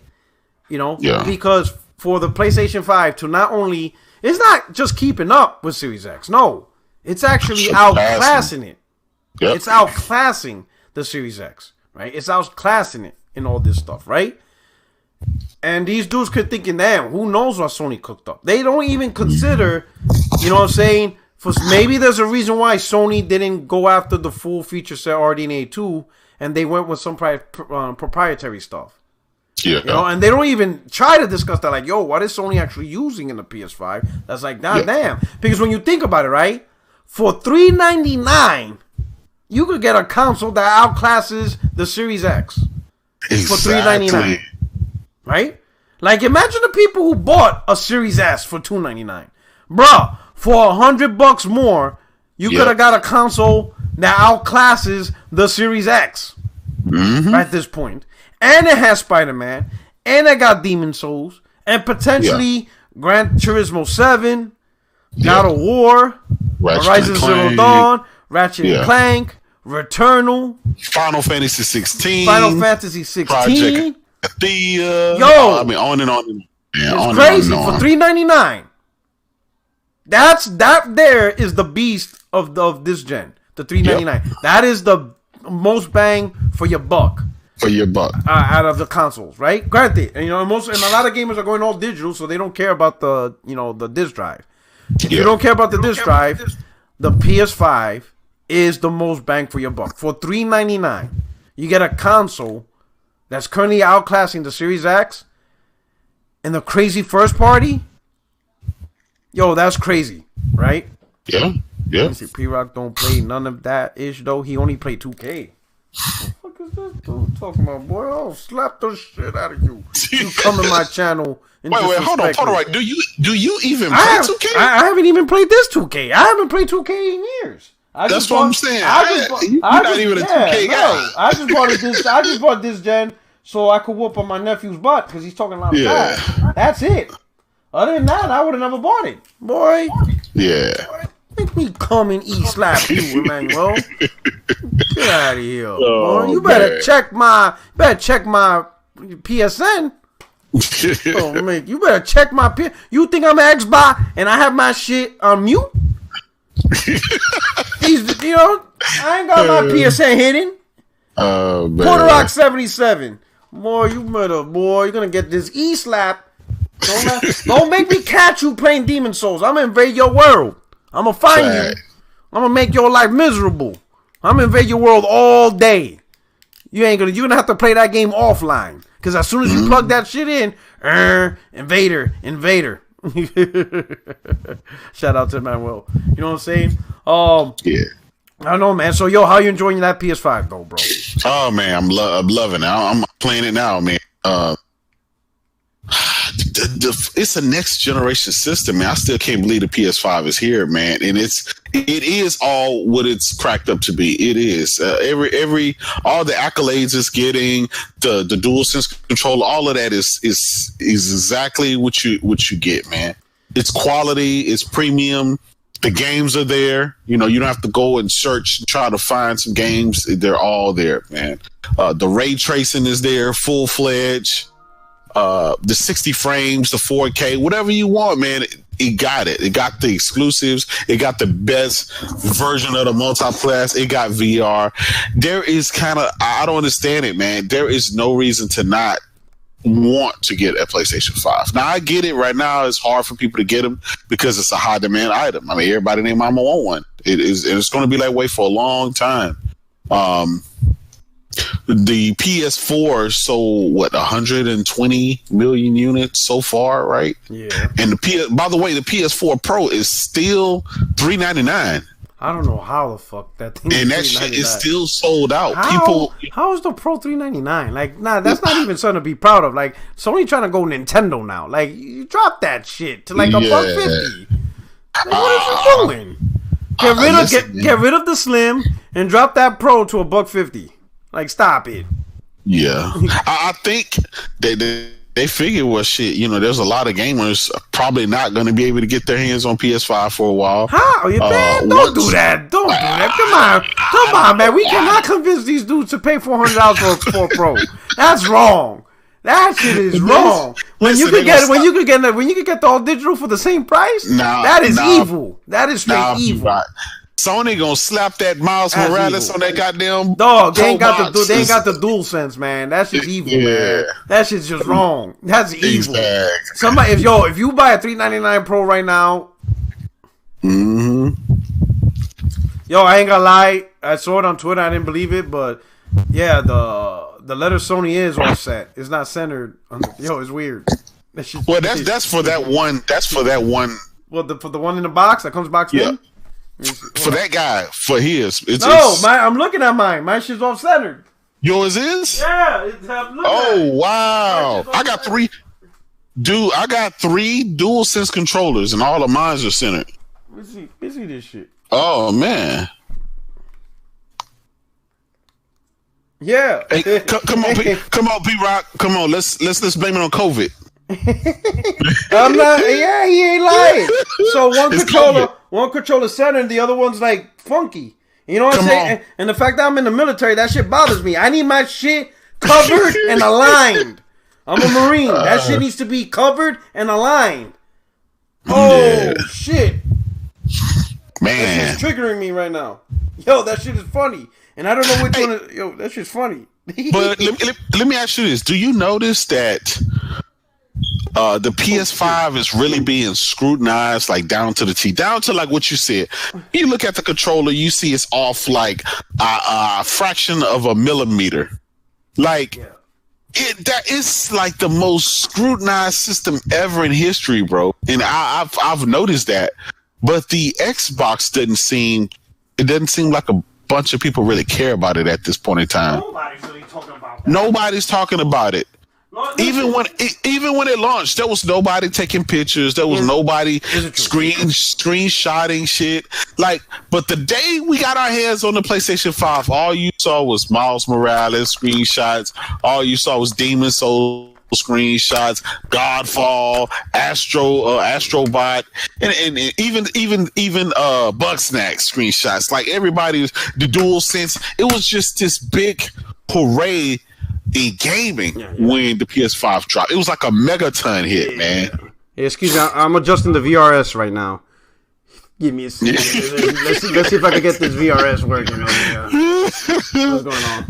Speaker 1: Because for the PlayStation 5 to not only, it's not just keeping up with Series X, no, it's actually outclassing it. Yep. It's outclassing the Series X, right? It's outclassing it in all this stuff, right? And these dudes could thinking, damn, who knows what Sony cooked up? They don't even consider, you know what I'm saying? Maybe there's a reason why Sony didn't go after the full feature set RDNA 2 and they went with some proprietary stuff. Yeah. And they don't even try to discuss that. Like, yo, what is Sony actually using in the PS5? That's like, damn. Because when you think about it, right? For $399, you could get a console that outclasses the Series X.
Speaker 2: Exactly.
Speaker 1: For $399. Right? Like, imagine the people who bought a Series S for $299. Bruh, for $100 more, you could have got a console that outclasses the Series X at this point. And it has Spider-Man, and it got Demon Souls, and potentially Gran Turismo 7, God of War, Horizon Zero Dawn, Ratchet and Clank, Returnal,
Speaker 2: Final Fantasy 16,
Speaker 1: Project
Speaker 2: Thea.
Speaker 1: Yo,
Speaker 2: I mean, on and on. Yeah,
Speaker 1: it's crazy for $399. That there is the beast of this gen. The $399. That is the most bang for your buck. Out of the consoles, right? Granted, and a lot of gamers are going all digital, so they don't care about the disc drive. If you don't care about the disc drive, the PS5 is the most bang for your buck. For $399, you get a console that's currently outclassing the Series X and the crazy first party. Yo, that's crazy, right?
Speaker 2: Yeah.
Speaker 1: P-Rock don't play none of that ish though. He only played 2K. What the fuck is this dude talking about, boy? I'll slap the shit out of you. You come to my channel.
Speaker 2: Wait, hold on. Right. Do you even play 2K?
Speaker 1: I haven't even played this 2K. I haven't played 2K in years.
Speaker 2: That's what I'm saying. You're not even a 2K guy.
Speaker 1: I just bought this gen so I could whoop on my nephew's butt because he's talking a lot of trash. That's it. Other than that, I would have never bought it, boy.
Speaker 2: Yeah.
Speaker 1: Make me come and slap you, Emmanuel. Get out of here, boy. You better check my PSN. You better check my PSN. You think I'm an Xbox and I have my shit on mute? I ain't got my PSN hidden. Puerto Rock 77. Boy, you're gonna get this slap. Don't make me catch you playing Demon Souls. I'm gonna invade your world. I'm gonna find you. I'm gonna make your life miserable. I'm gonna invade your world all day. You're gonna have to play that game offline. Cause as soon as you plug that shit in, invader. Shout out to Manuel. You know what I'm saying?
Speaker 2: Yeah.
Speaker 1: I don't know, man. So, yo, how you enjoying that PS5 though, bro?
Speaker 2: Oh man, I'm loving it. I'm playing it now, man. It's a next generation system, man. I still can't believe the PS5 is here, man. And it is all what it's cracked up to be. It is all the accolades it's getting, the DualSense controller, all of that is exactly what you get, man. It's quality, it's premium. The games are there. You know, you don't have to go and search and try to find some games. They're all there, man. The ray tracing is there, full fledged. The 60 frames, the 4K, whatever you want, man. It got it. It got the exclusives. It got the best version of the multiplayer. It got VR. There is I don't understand it, man. There is no reason to not want to get a PlayStation 5. Now I get it. Right now it's hard for people to get them because it's a high demand item. I mean, everybody and their mama want one. It's going to be that way for a long time. The PS4 sold 120 million units so far, right?
Speaker 1: Yeah.
Speaker 2: And by the way, the PS4 Pro is still $399.
Speaker 1: I don't know how the fuck that thing.
Speaker 2: And that shit is still sold out.
Speaker 1: How is the Pro $399? Like, nah, that's not even something to be proud of. Like, Sony trying to go Nintendo now. Like, you drop that shit to like $150. Like, what are you doing? Get rid of the Slim and drop that Pro to $150. Like, stop it.
Speaker 2: Yeah. I think they figure, well, shit, you know, there's a lot of gamers probably not going to be able to get their hands on PS5 for a while.
Speaker 1: How? Man, don't do that. Don't do that. Come on, man. We cannot convince these dudes to pay $400 for a Pro. That's wrong. That shit is wrong. When you could get the all digital for the same price, that is evil. That is straight evil. Right.
Speaker 2: Sony gonna slap that Miles Morales on that goddamn
Speaker 1: dog. They ain't got the DualSense, man. That shit's evil, man. That shit's just wrong. That's evil. Exactly. Somebody, if you buy a $399 Pro right now, yo, I ain't gonna lie. I saw it on Twitter. I didn't believe it, but yeah, the letter Sony is offset. It's not centered. It's weird.
Speaker 2: That's for that one. That's for that one.
Speaker 1: Well, for the one in the box that comes boxed in.
Speaker 2: For that guy, for his.
Speaker 1: I'm looking at mine. My shit's off centered.
Speaker 2: Yours is?
Speaker 1: Yeah.
Speaker 2: Wow. I got three. Dude, I got 3 DualSense controllers and all of mine are centered.
Speaker 1: Let me see this shit.
Speaker 2: Oh, man.
Speaker 1: Yeah.
Speaker 2: Hey, come on, P-Rock. Come on, let's blame it on COVID.
Speaker 1: I'm not. Yeah, he ain't lying. So one controller center, and the other one's like funky. You know what I'm saying? And the fact that I'm in the military, that shit bothers me. I need my shit covered and aligned. I'm a Marine. That shit needs to be covered and aligned. Oh shit,
Speaker 2: man!
Speaker 1: That shit's triggering me right now. Yo, that shit is funny, and I don't know which one. Yo, that shit's funny.
Speaker 2: But let me ask you this: do you notice that? The PS5 is really being scrutinized, like down to the T, down to like what you said. You look at the controller, you see it's off like a fraction of a millimeter. Like that is like the most scrutinized system ever in history, bro. And I've noticed that. But the Xbox doesn't seem like a bunch of people really care about it at this point in time.
Speaker 1: Nobody's really talking about that.
Speaker 2: Nobody's talking about it. Even when it launched, there was nobody taking pictures. There was nobody screenshotting shit. Like, but the day we got our hands on the PlayStation 5, all you saw was Miles Morales screenshots. All you saw was Demon Souls screenshots, Godfall, Astrobot, and even Bugsnax screenshots. Like everybody was the DualSense. It was just this big parade in gaming when the PS5 dropped. It was like a megaton hit, man.
Speaker 3: Hey, excuse me, I'm adjusting the VRS right now. Give me a second. Let's see if I can get this VRS working over here. What's going on?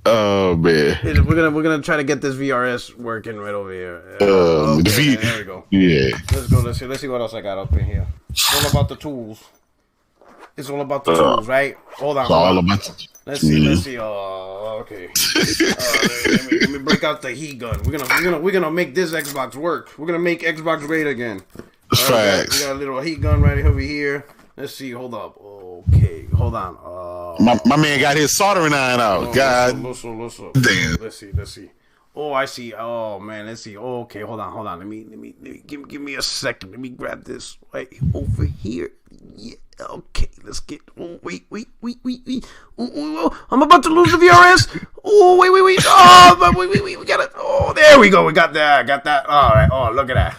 Speaker 2: Oh man,
Speaker 3: we're gonna try to get this VRS working right over here.
Speaker 2: There we go. Yeah.
Speaker 1: Let's go. Let's see what else I got up in here. All about the tools. It's all about the tools, right? Hold on.
Speaker 2: It's all about.
Speaker 1: Let's see. Oh, okay. Let me break out the heat gun. We're gonna make this Xbox work. We're gonna make Xbox great again.
Speaker 2: Facts.
Speaker 1: We got a little heat gun right over here. Let's see. Hold up. Okay. Hold on.
Speaker 2: My man got his soldering iron out. God.
Speaker 1: Listen.
Speaker 2: Damn.
Speaker 1: Let's see. Oh, I see. Oh man, let's see. Oh, okay, hold on. Let me give me a second. Let me grab this right over here. Yeah. Okay, let's get. Oh, wait. Oh, I'm about to lose the VRS. Oh, wait. Oh, wait. We got it. Oh, there we go. We got that. All right. Oh, look at that.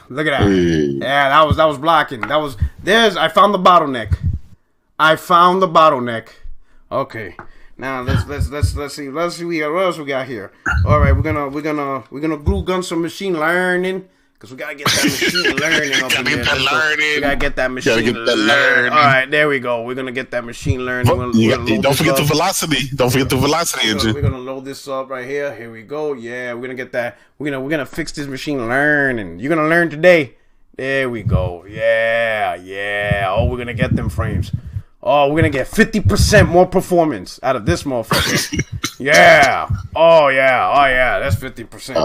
Speaker 1: Yeah, that was blocking. I found the bottleneck. Okay. Now let's see what else we got here. All right, we're gonna glue gun some machine learning because we gotta get that machine learning up in there. We gotta get that machine learning. All right, there we go. We're gonna get that machine learning.
Speaker 2: Don't forget the velocity. Don't forget the velocity engine.
Speaker 1: We're gonna load this up right here. Here we go. Yeah, we're gonna get that. We're gonna fix this machine learning. You're gonna learn today. There we go. Yeah. Oh, we're gonna get them frames. Oh, we're going to get 50% more performance out of this motherfucker. Yeah. Oh, yeah. That's 50%.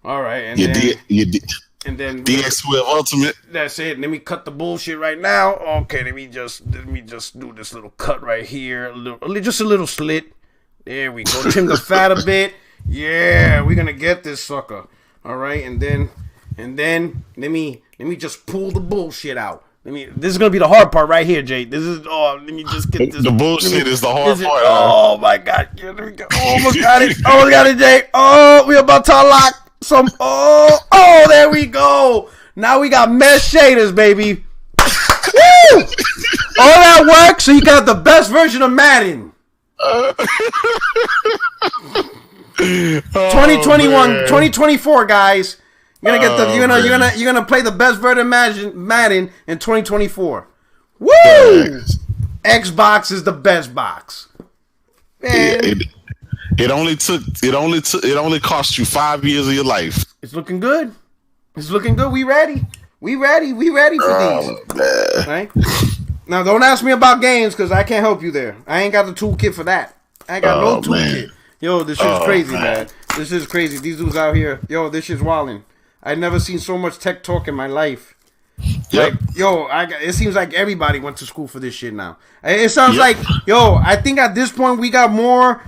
Speaker 1: All right. And then
Speaker 2: DX12 Ultimate.
Speaker 1: That's it. Let me cut the bullshit right now. Okay, let me just do this little cut right here. Just a little slit. There we go. Trim the fat a bit. Yeah, we're going to get this sucker. All right. And then let me just pull the bullshit out. This is gonna be the hard part right here, Jay. Let me just get this.
Speaker 2: The bullshit is the hard part.
Speaker 1: Oh my god! Here we go. Almost got it, Jay. Oh, we about to unlock some. Oh, there we go. Now we got mesh shaders, baby. Woo! All that work, so you got the best version of Madden. 2021, 2024, guys. You're gonna play the best version of Madden in 2024. Woo! Xbox is the best box. Man.
Speaker 2: It only cost you 5 years of your life.
Speaker 1: It's looking good. We ready for these.
Speaker 2: Man.
Speaker 1: Right? Now don't ask me about games because I can't help you there. I ain't got the toolkit for that. I ain't got no toolkit. Yo, this shit's crazy, man. This is crazy. These dudes out here. Yo, this shit's wildin'. I've never seen so much tech talk in my life.
Speaker 2: Yep.
Speaker 1: Like, it seems like everybody went to school for this shit now. It sounds like, I think at this point we got more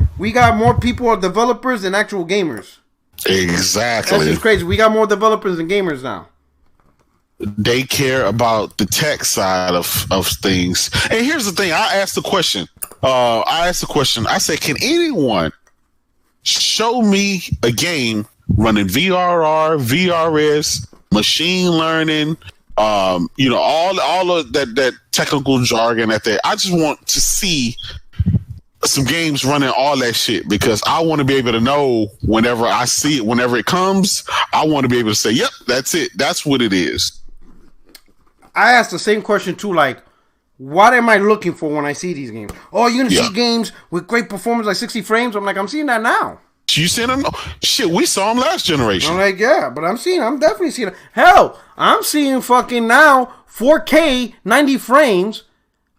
Speaker 1: people or developers than actual gamers.
Speaker 2: Exactly.
Speaker 1: That's just crazy. We got more developers than gamers now.
Speaker 2: They care about the tech side of things. And here's the thing. I asked the question. I said, can anyone show me a game running VRR, VRS, machine learning, all of that technical jargon at there. I just want to see some games running all that shit because I want to be able to know whenever I see it, whenever it comes, I want to be able to say, yep, that's it. That's what it is.
Speaker 1: I asked the same question too, like, what am I looking for when I see these games? Oh, you're going to see games with great performance like 60 frames? I'm like, I'm seeing that now.
Speaker 2: You seen them? Shit, we saw them last generation.
Speaker 1: I'm like, yeah, but I'm definitely seeing it. Hell, I'm seeing fucking now 4K 90 frames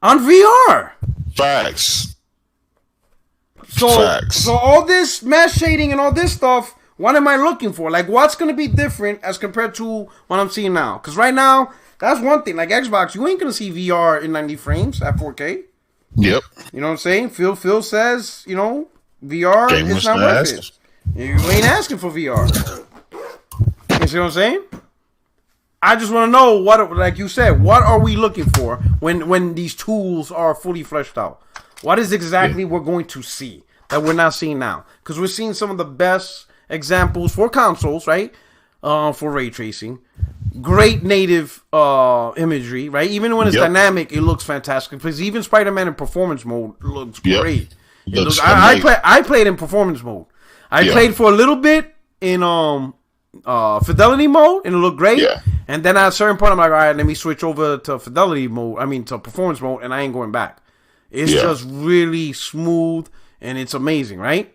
Speaker 1: on VR.
Speaker 2: Facts.
Speaker 1: So all this mesh shading and all this stuff, what am I looking for? Like, what's going to be different as compared to what I'm seeing now? Because right now, that's one thing. Like Xbox, you ain't going to see VR in 90 frames at 4K.
Speaker 2: Yep.
Speaker 1: You know what I'm saying? Phil says, VR is not worth it. You ain't asking for VR. You see what I'm saying? I just want to know what, like you said, what are we looking for when these tools are fully fleshed out? What is exactly we're going to see that we're not seeing now? Because we're seeing some of the best examples for consoles, right? For ray tracing, great native imagery, right? Even when it's dynamic, it looks fantastic. Because even Spider-Man in performance mode looks great. I played in performance mode. I played for a little bit in fidelity mode, and it looked great. Yeah. And then at a certain point, I'm like, all right, let me switch over to fidelity mode. To performance mode, and I ain't going back. It's just really smooth, and it's amazing, right?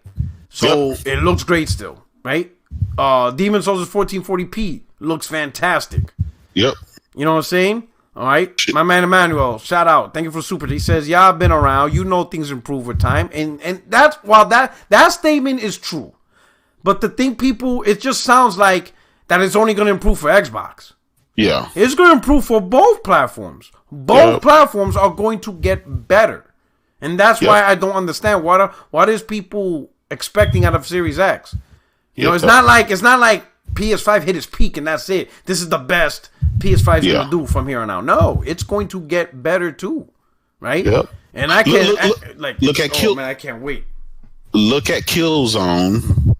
Speaker 1: So it looks great still, right? Demon's Souls is 1440p. Looks fantastic.
Speaker 2: Yep.
Speaker 1: You know what I'm saying? All right, my man Emmanuel, shout out. Thank you for super. He says, "Yeah, I've been around. You know things improve with time, and that's while that statement is true, but the thing, people, it just sounds like that it's only going to improve for Xbox.
Speaker 2: Yeah,
Speaker 1: it's going to improve for both platforms. Both platforms are going to get better, and that's why I don't understand what is people expecting out of Series X. You know, it's not like PS5 hit its peak and that's it. This is the best PS5 is going to do from here on out. No, it's going to get better too, right? Yep. And I can't look at I can't wait.
Speaker 2: Look at Killzone,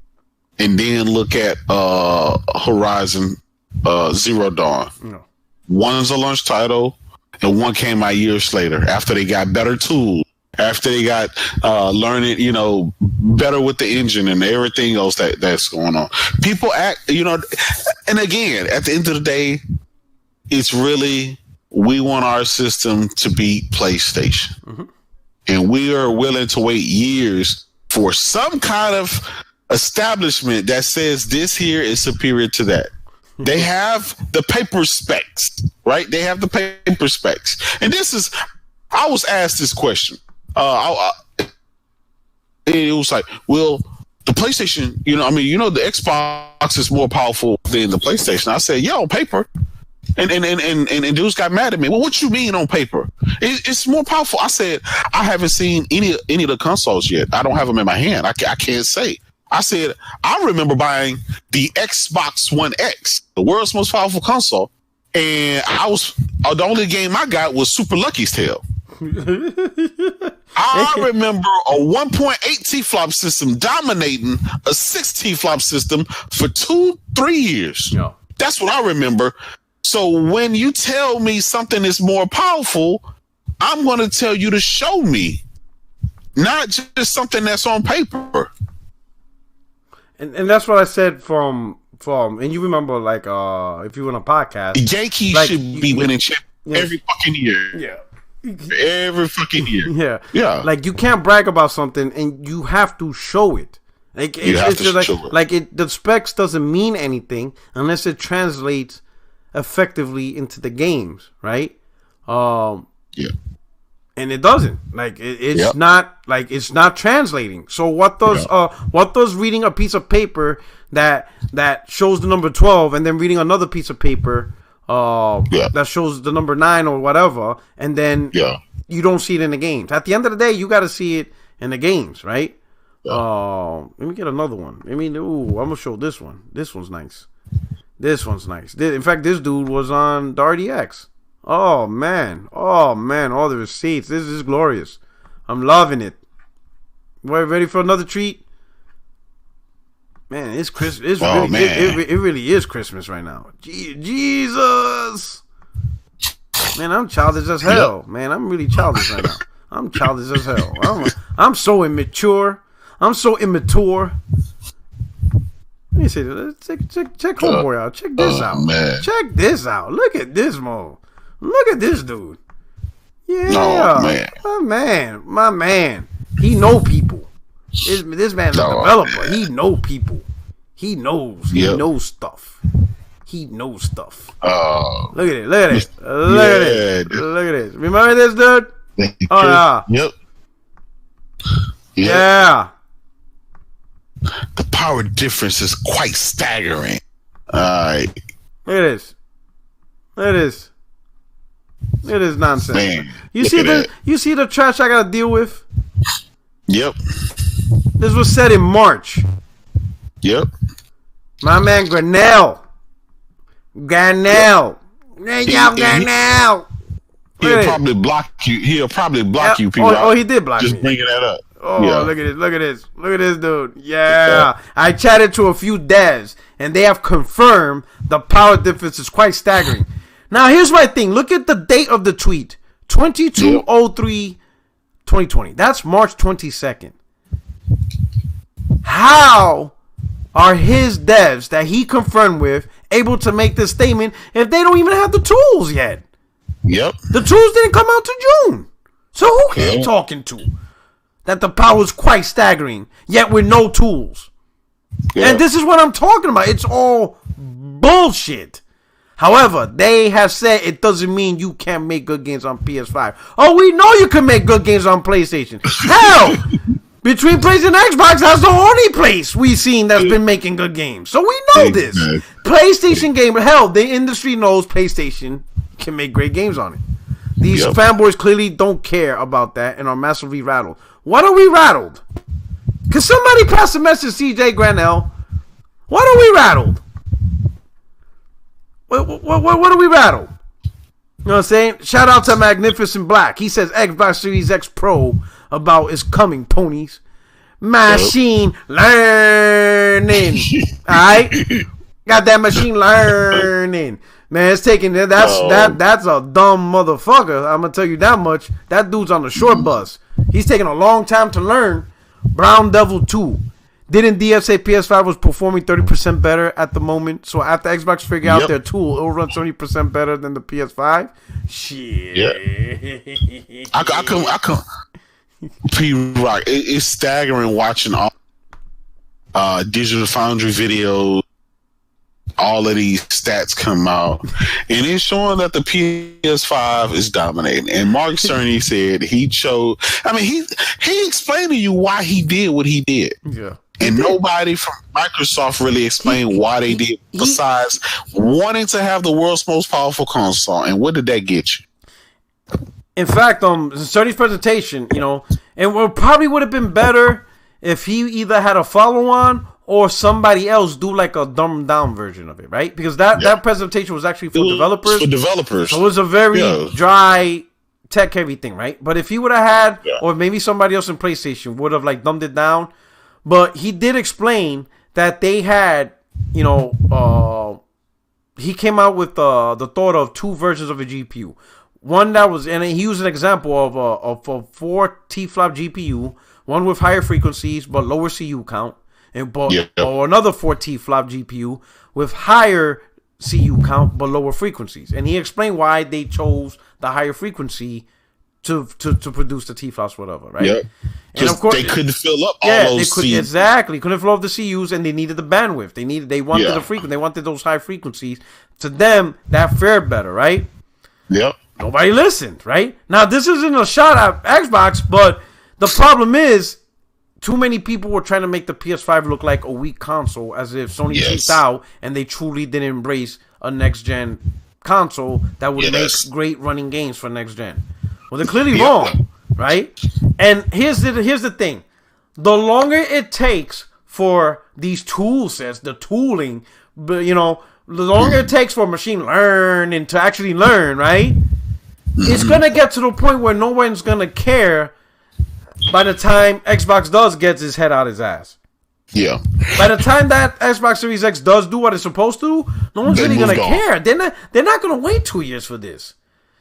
Speaker 2: and then look at Horizon Zero Dawn. No. One's a launch title, and one came out years later after they got better tools. After they got learning, you know, better with the engine and everything else that's going on. People act, you know, and again, at the end of the day, it's really, we want our system to beat PlayStation. Mm-hmm. And we are willing to wait years for some kind of establishment that says this here is superior to that. They have the paper specs, right? They have the paper specs. And this is, I was asked this question. It was like, well, the PlayStation, you know, I mean, you know, the Xbox is more powerful than the PlayStation. I said, yeah, on paper. And dudes got mad at me. Well, what you mean on paper? It's more powerful. I said, I haven't seen any of the consoles yet. I don't have them in my hand. I can't say. I said, I remember buying the Xbox One X, the world's most powerful console, and the only game I got was Super Lucky's Tale. I remember a 1.8 T-flop system dominating a 6 T-flop system for 2-3 years. Yeah. That's what I remember. So when you tell me something is more powerful, I'm going to tell you to show me, not just something that's on paper.
Speaker 1: And that's what I said from and you remember, like, if you were on a podcast,
Speaker 2: Yankees should be winning every fucking year. Yeah. Every fucking year. Yeah.
Speaker 1: Like, you can't brag about something, and you have to show it. Like, it's just like, show it. Like, the specs doesn't mean anything unless it translates effectively into the games, right?
Speaker 2: Yeah.
Speaker 1: And it doesn't. Like, it's not, like, it's not translating. So what does reading a piece of paper that shows the number 12 and then reading another piece of paper that shows the number 9 or whatever, and then you don't see it in the games. At the end of the day, you got to see it in the games, right? Let me get another one. I'm gonna show this one. This one's nice. In fact, this dude was on the RDX. Oh man, all the receipts. This is glorious. I'm loving it. Ready for another treat? Man, it's Christmas. It really is Christmas right now. Jesus, man, I'm childish as hell. Man, I'm really childish right now. I'm childish as hell. I'm so immature. I'm so immature. Let me see. Check homeboy out. Check this out. Man. Check this out. Look at this mo. Look at this dude. Yeah, my man. He know people. This man's a developer. He know people. He knows. He knows stuff. Look at it. Look at this. Remember this, dude? Oh yeah.
Speaker 2: Yep.
Speaker 1: Yeah.
Speaker 2: The power difference is quite staggering. All right.
Speaker 1: Look at this. It is nonsense. Man, you see the trash I gotta deal with?
Speaker 2: Yep.
Speaker 1: This was said in March.
Speaker 2: Yep.
Speaker 1: My man Granell. Granell.
Speaker 2: He'll probably block you.
Speaker 1: Oh, he did block
Speaker 2: me. Just bringing that up.
Speaker 1: Oh, yeah. Look at this dude. Yeah. I chatted to a few devs, and they have confirmed the power difference is quite staggering. Now, here's my thing. Look at the date of the tweet. 22/03/2020. That's March 22nd. How are his devs that he confirmed with able to make this statement if they don't even have the tools yet?
Speaker 2: Yep.
Speaker 1: The tools didn't come out to June. So who he talking to? That the power is quite staggering, yet with no tools. And this is what I'm talking about. It's all bullshit. However, they have said it doesn't mean you can't make good games on PS5. Oh, we know you can make good games on PlayStation. Hell, between PlayStation and Xbox, that's the only place we've seen that's been making good games. So we know this. PlayStation game, hell, the industry knows PlayStation can make great games on it. These fanboys clearly don't care about that and are massively rattled. What are we rattled? Can somebody pass a message to CJ Granell? What are we rattled? What are we rattled? You know what I'm saying? Shout out to Magnificent Black. He says Xbox Series X Pro about is coming, ponies. Machine learning. Alright? Got that machine learning. Man, it's taking that's a dumb motherfucker. I'm gonna tell you that much. That dude's on the short bus. He's taking a long time to learn. Brown Devil 2. Didn't DF say PS5 was performing 30% better at the moment? So after Xbox figure out their tool, it'll run 30% better than the PS5? Shit.
Speaker 2: Yeah. I come. P-Rock. It's staggering watching all Digital Foundry videos. All of these stats come out, and it's showing that the PS5 is dominating. And Mark Cerny said he chose. I mean, he explained to you why he did what he did.
Speaker 1: Yeah.
Speaker 2: And nobody from Microsoft really explained why they did, besides wanting to have the world's most powerful console. And what did that get you?
Speaker 1: In fact, Cerny's presentation, you know, and what probably would have been better if he either had a follow-on or somebody else do like a dumbed down version of it, right? Because that presentation was actually for developers.
Speaker 2: For developers.
Speaker 1: So it was a very dry, tech heavy thing, right? But if he would have had, or maybe somebody else in PlayStation would have like dumbed it down. But he did explain that they had, you know, he came out with the thought of two versions of a GPU. One that was, and he used an example of a 4 T-flop GPU, one with higher frequencies but lower CU count. Or another 4 T-flop GPU with higher CU count but lower frequencies. And he explained why they chose the higher frequency to produce the T-flops, whatever, right?
Speaker 2: Yeah.
Speaker 1: And of course
Speaker 2: they couldn't fill up all those CUs.
Speaker 1: Exactly. Couldn't fill up the CUs, and they needed the bandwidth. They wanted the frequency. They wanted those high frequencies. To them, that fared better, right?
Speaker 2: Yep.
Speaker 1: Nobody listened, right? Now, this isn't a shot at Xbox, but the problem is too many people were trying to make the PS5 look like a weak console, as if Sony cheaped out and they truly didn't embrace a next-gen console that would make great running games for next-gen. Well, they're clearly wrong, right? And here's the thing. The longer it takes for these tool sets, the tooling, you know, the longer it takes for machine learning to actually learn, right? It's going to get to the point where no one's going to care by the time Xbox does gets his head out his ass.
Speaker 2: Yeah.
Speaker 1: By the time that Xbox Series X does do what it's supposed to, no one's really going to care. They're not going to wait 2 years for this.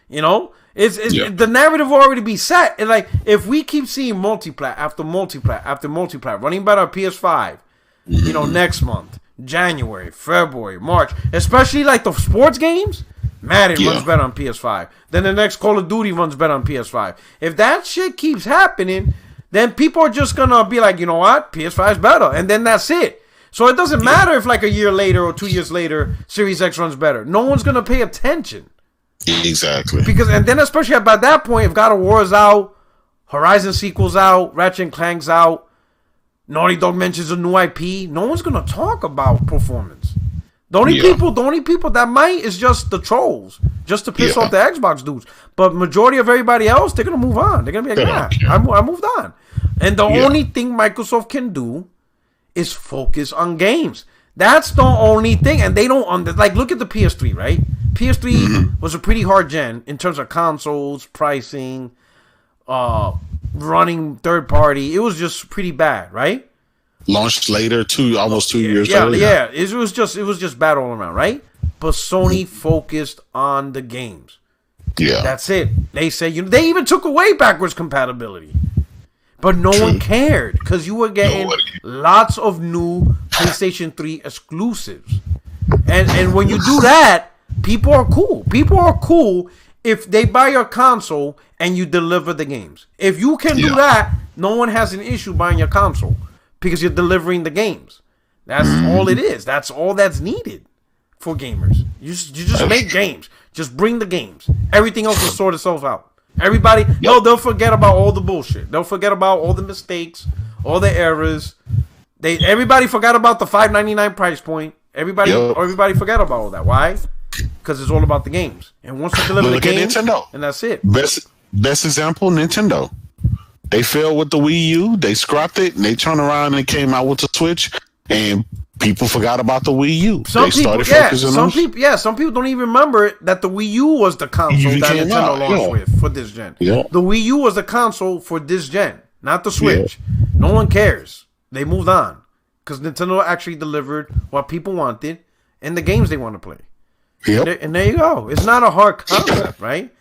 Speaker 1: You know? The narrative will already be set. And like, if we keep seeing multiplat after multiplat after multiplat running better on PS5, you know, next month, January, February, March, especially like the sports games, Madden runs better on PS5. Then the next Call of Duty runs better on PS5. If that shit keeps happening, then people are just going to be like, you know what? PS5 is better. And then that's it. So it doesn't matter if like a year later or 2 years later, Series X runs better. No one's going to pay attention.
Speaker 2: Exactly.
Speaker 1: And then especially by that point, if God of War is out, Horizon sequel's out, Ratchet and Clank's out, Naughty Dog mentions a new IP, no one's going to talk about performance. The only people that might is just the trolls, just to piss off the Xbox dudes. But majority of everybody else, they're gonna move on. They're gonna be like, I moved on. And the only thing Microsoft can do is focus on games. That's the only thing. And they don't like look at the PS3, right? PS3 was a pretty hard gen in terms of consoles, pricing, running third party. It was just pretty bad, right?
Speaker 2: Launched later, almost 2 years later.
Speaker 1: Yeah. It was just bad all around, right? But Sony focused on the games. Yeah. That's it. They say they even took away backwards compatibility. But no one cared because you were getting lots of new PlayStation 3 exclusives. And when you do that, people are cool. People are cool if they buy your console and you deliver the games. If you can do that, no one has an issue buying your console. Because you're delivering the games. That's all it is. That's all that's needed. for gamers. You just make games. Just bring the games. Everything else will sort itself out. Everybody, no, they'll forget about all the bullshit. They'll forget about all the mistakes, all the errors. Everybody forgot about the $5.99 price point. Everybody forgot about all that. Why? Because it's all about the games. And once you deliver the games, and that's it.
Speaker 2: Best example, Nintendo. They failed with the Wii U. They scrapped it, and they turned around and came out with the Switch, and people forgot about the Wii U. Some
Speaker 1: people don't even remember that the Wii U was the console that Nintendo launched with for this gen.
Speaker 2: Yeah.
Speaker 1: The Wii U was the console for this gen, not the Switch. Yeah. No one cares. They moved on because Nintendo actually delivered what people wanted and the games they want to play.
Speaker 2: Yep.
Speaker 1: And there you go. It's not a hard concept, right?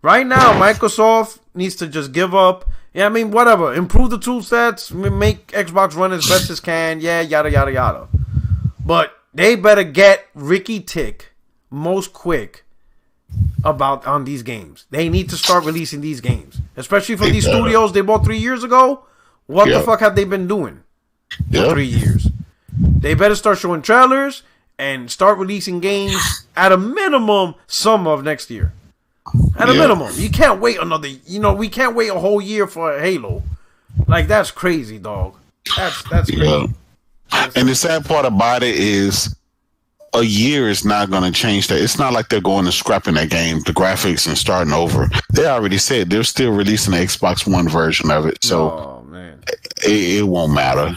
Speaker 1: Right now, Microsoft needs to just give up. Yeah, I mean, whatever. Improve the tool sets. Make Xbox run as best as can. Yeah, yada, yada, yada. But they better get Ricky Tick most quick on these games. They need to start releasing these games. Especially for these studios they bought 3 years ago. What the fuck have they been doing for 3 years? They better start showing trailers and start releasing games at a minimum summer of next year. At a minimum. You can't wait we can't wait a whole year for Halo. Like, that's crazy, dog. That's crazy.
Speaker 2: Yeah. And the sad part about it is a year is not going to change that. It's not like they're going and scrapping that game, the graphics, and starting over. They already said they're still releasing the Xbox One version of it. So it won't matter.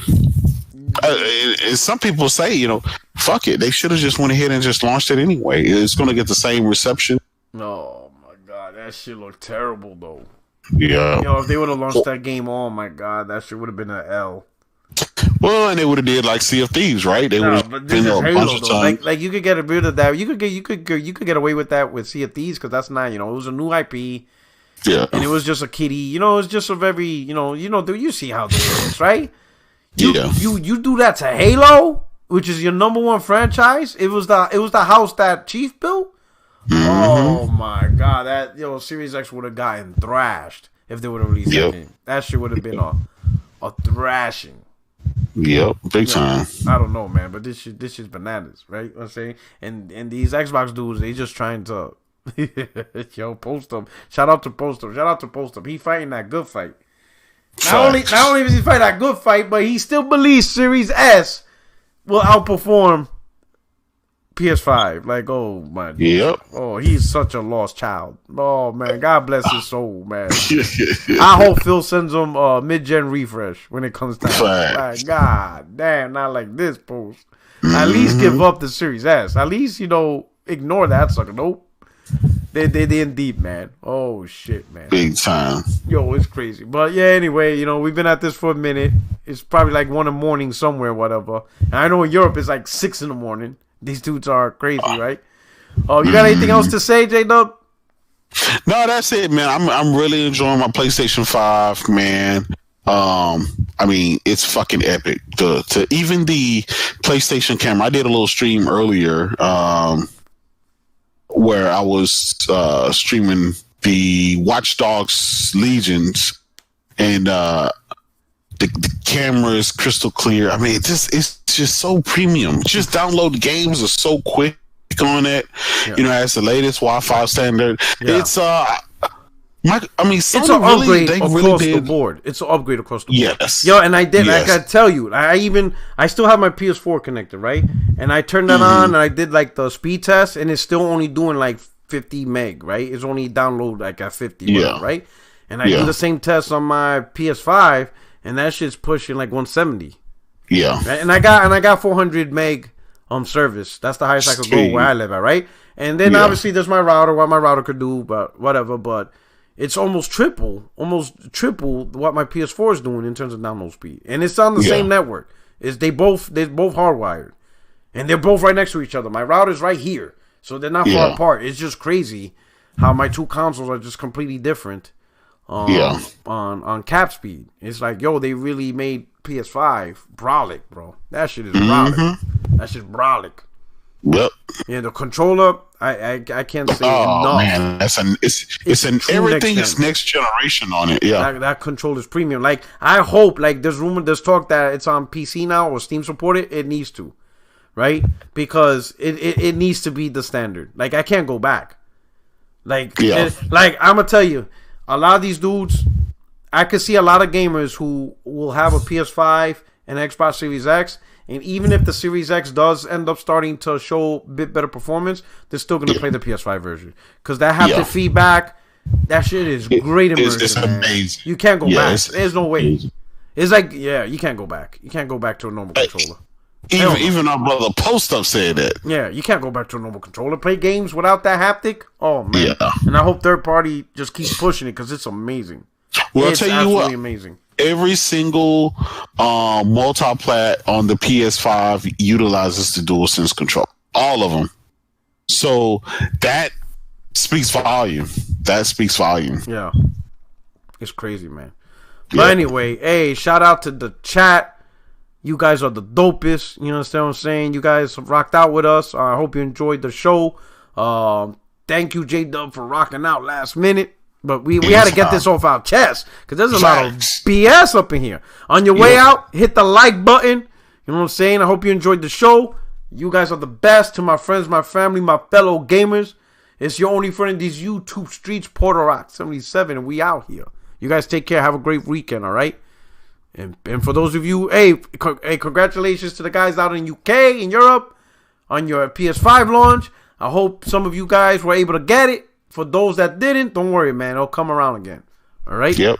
Speaker 2: Some people say, fuck it. They should have just went ahead and just launched it anyway. It's going to get the same reception.
Speaker 1: Oh my god, that shit looked terrible though.
Speaker 2: Yeah.
Speaker 1: If they would have launched that game, oh my god, that shit would have been an L.
Speaker 2: Well, and they would have did like Sea of Thieves, right? They would have been a bunch of time.
Speaker 1: Like you could get rid of that. You could get away with that with Sea of Thieves because that's not, it was a new IP.
Speaker 2: Yeah.
Speaker 1: And it was just a kiddie. It was just a very, you see how this is, right? You do that to Halo, which is your number one franchise. It was the house that Chief built. Mm-hmm. Oh my god, that Series X would have gotten thrashed if they would have released that game. That shit would have been a thrashing.
Speaker 2: Yep, big time.
Speaker 1: I don't know, man, but this is bananas, right? You know what I'm saying, and these Xbox dudes, they just trying to post them. Shout out to post them. He fighting that good fight. Not only is he fighting that good fight, but he still believes Series S will outperform PS5. Like, oh my.
Speaker 2: Yep.
Speaker 1: Oh, he's such a lost child. Oh man, God bless his soul, man. I hope Phil sends him a mid-gen refresh when it comes time. Like, God damn, not like this post. At least give up the Series S. At least ignore that sucker. Nope. They in deep, man. Oh shit, man.
Speaker 2: Big time.
Speaker 1: Yo, it's crazy. But yeah, anyway, we've been at this for a minute. It's probably like 1 in the morning somewhere, whatever. And I know in Europe it's like 6 in the morning. These dudes are crazy, right? Oh, you got anything else to say, J-Dub?
Speaker 2: No, that's it, man. I'm really enjoying my PlayStation 5, man. I mean, it's fucking epic. To even the PlayStation camera. I did a little stream earlier, where I was streaming the Watch Dogs Legions, and the camera is crystal clear. I mean, it's just so premium. Just download the games are so quick on it. As the latest Wi-Fi standard. Yeah. It's
Speaker 1: it's an upgrade across the board. It's an upgrade across the board.
Speaker 2: Yes.
Speaker 1: And I did. Yes. I gotta tell you, I still have my PS4 connected, right? And I turned that on, and I did like the speed test, and it's still only doing like 50 meg, right? It's only download like at 50, right? And I do the same test on my PS5, and that shit's pushing like 170.
Speaker 2: Yeah.
Speaker 1: Right? And I got 400 meg service. That's the highest I could go where I live at, right? And then obviously there's my router, what my router could do, but whatever. But it's almost triple what my PS4 is doing in terms of download speed, and it's on the same network. They're both hardwired, and they're both right next to each other. My router's right here, so they're not far apart. It's just crazy how my two consoles are just completely different. On cap speed, it's like, they really made PS5 brolic, bro. That shit is brolic. That shit's brolic.
Speaker 2: Yep.
Speaker 1: Yeah, the controller, I can't say enough.
Speaker 2: Oh man, it's an everything is next generation on it. Yeah,
Speaker 1: that controller's premium. Like, I hope, like, there's talk that it's on PC now or Steam supported. It needs to, right? Because it needs to be the standard. Like, I can't go back. Like, like I'm gonna tell you, a lot of these dudes, I could see a lot of gamers who will have a PS5 and Xbox Series X, and even if the Series X does end up starting to show a bit better performance, they're still gonna play the PS5 version because that haptic feedback, that shit is great immersion.
Speaker 2: It's amazing.
Speaker 1: You can't go back. There's no way. It's like, you can't go back. You can't go back to a normal controller.
Speaker 2: Even our brother Post Up said that.
Speaker 1: Yeah, you can't go back to a normal controller. Play games without that haptic. Oh man. Yeah. And I hope third party just keeps pushing it because it's amazing.
Speaker 2: Well,
Speaker 1: it's
Speaker 2: I'll tell you what.
Speaker 1: Amazing.
Speaker 2: Every single multi-plat on the PS5 utilizes the DualSense control. All of them. So that speaks volume.
Speaker 1: Yeah. It's crazy, man. But anyway, hey, shout out to the chat. You guys are the dopest. You understand what I'm saying? You guys rocked out with us. I hope you enjoyed the show. Thank you, J-Dub, for rocking out last minute. But we had to get this off our chest because there's a lot of BS up in here. On your way out, hit the like button. You know what I'm saying? I hope you enjoyed the show. You guys are the best. To my friends, my family, my fellow gamers, it's your only friend in these YouTube streets, Porter Rock 77, and we out here. You guys take care. Have a great weekend, all right? And for those of you, hey, congratulations to the guys out in UK, in Europe, on your PS5 launch. I hope some of you guys were able to get it. For those that didn't, don't worry, man. It'll come around again. All right?
Speaker 2: Yep.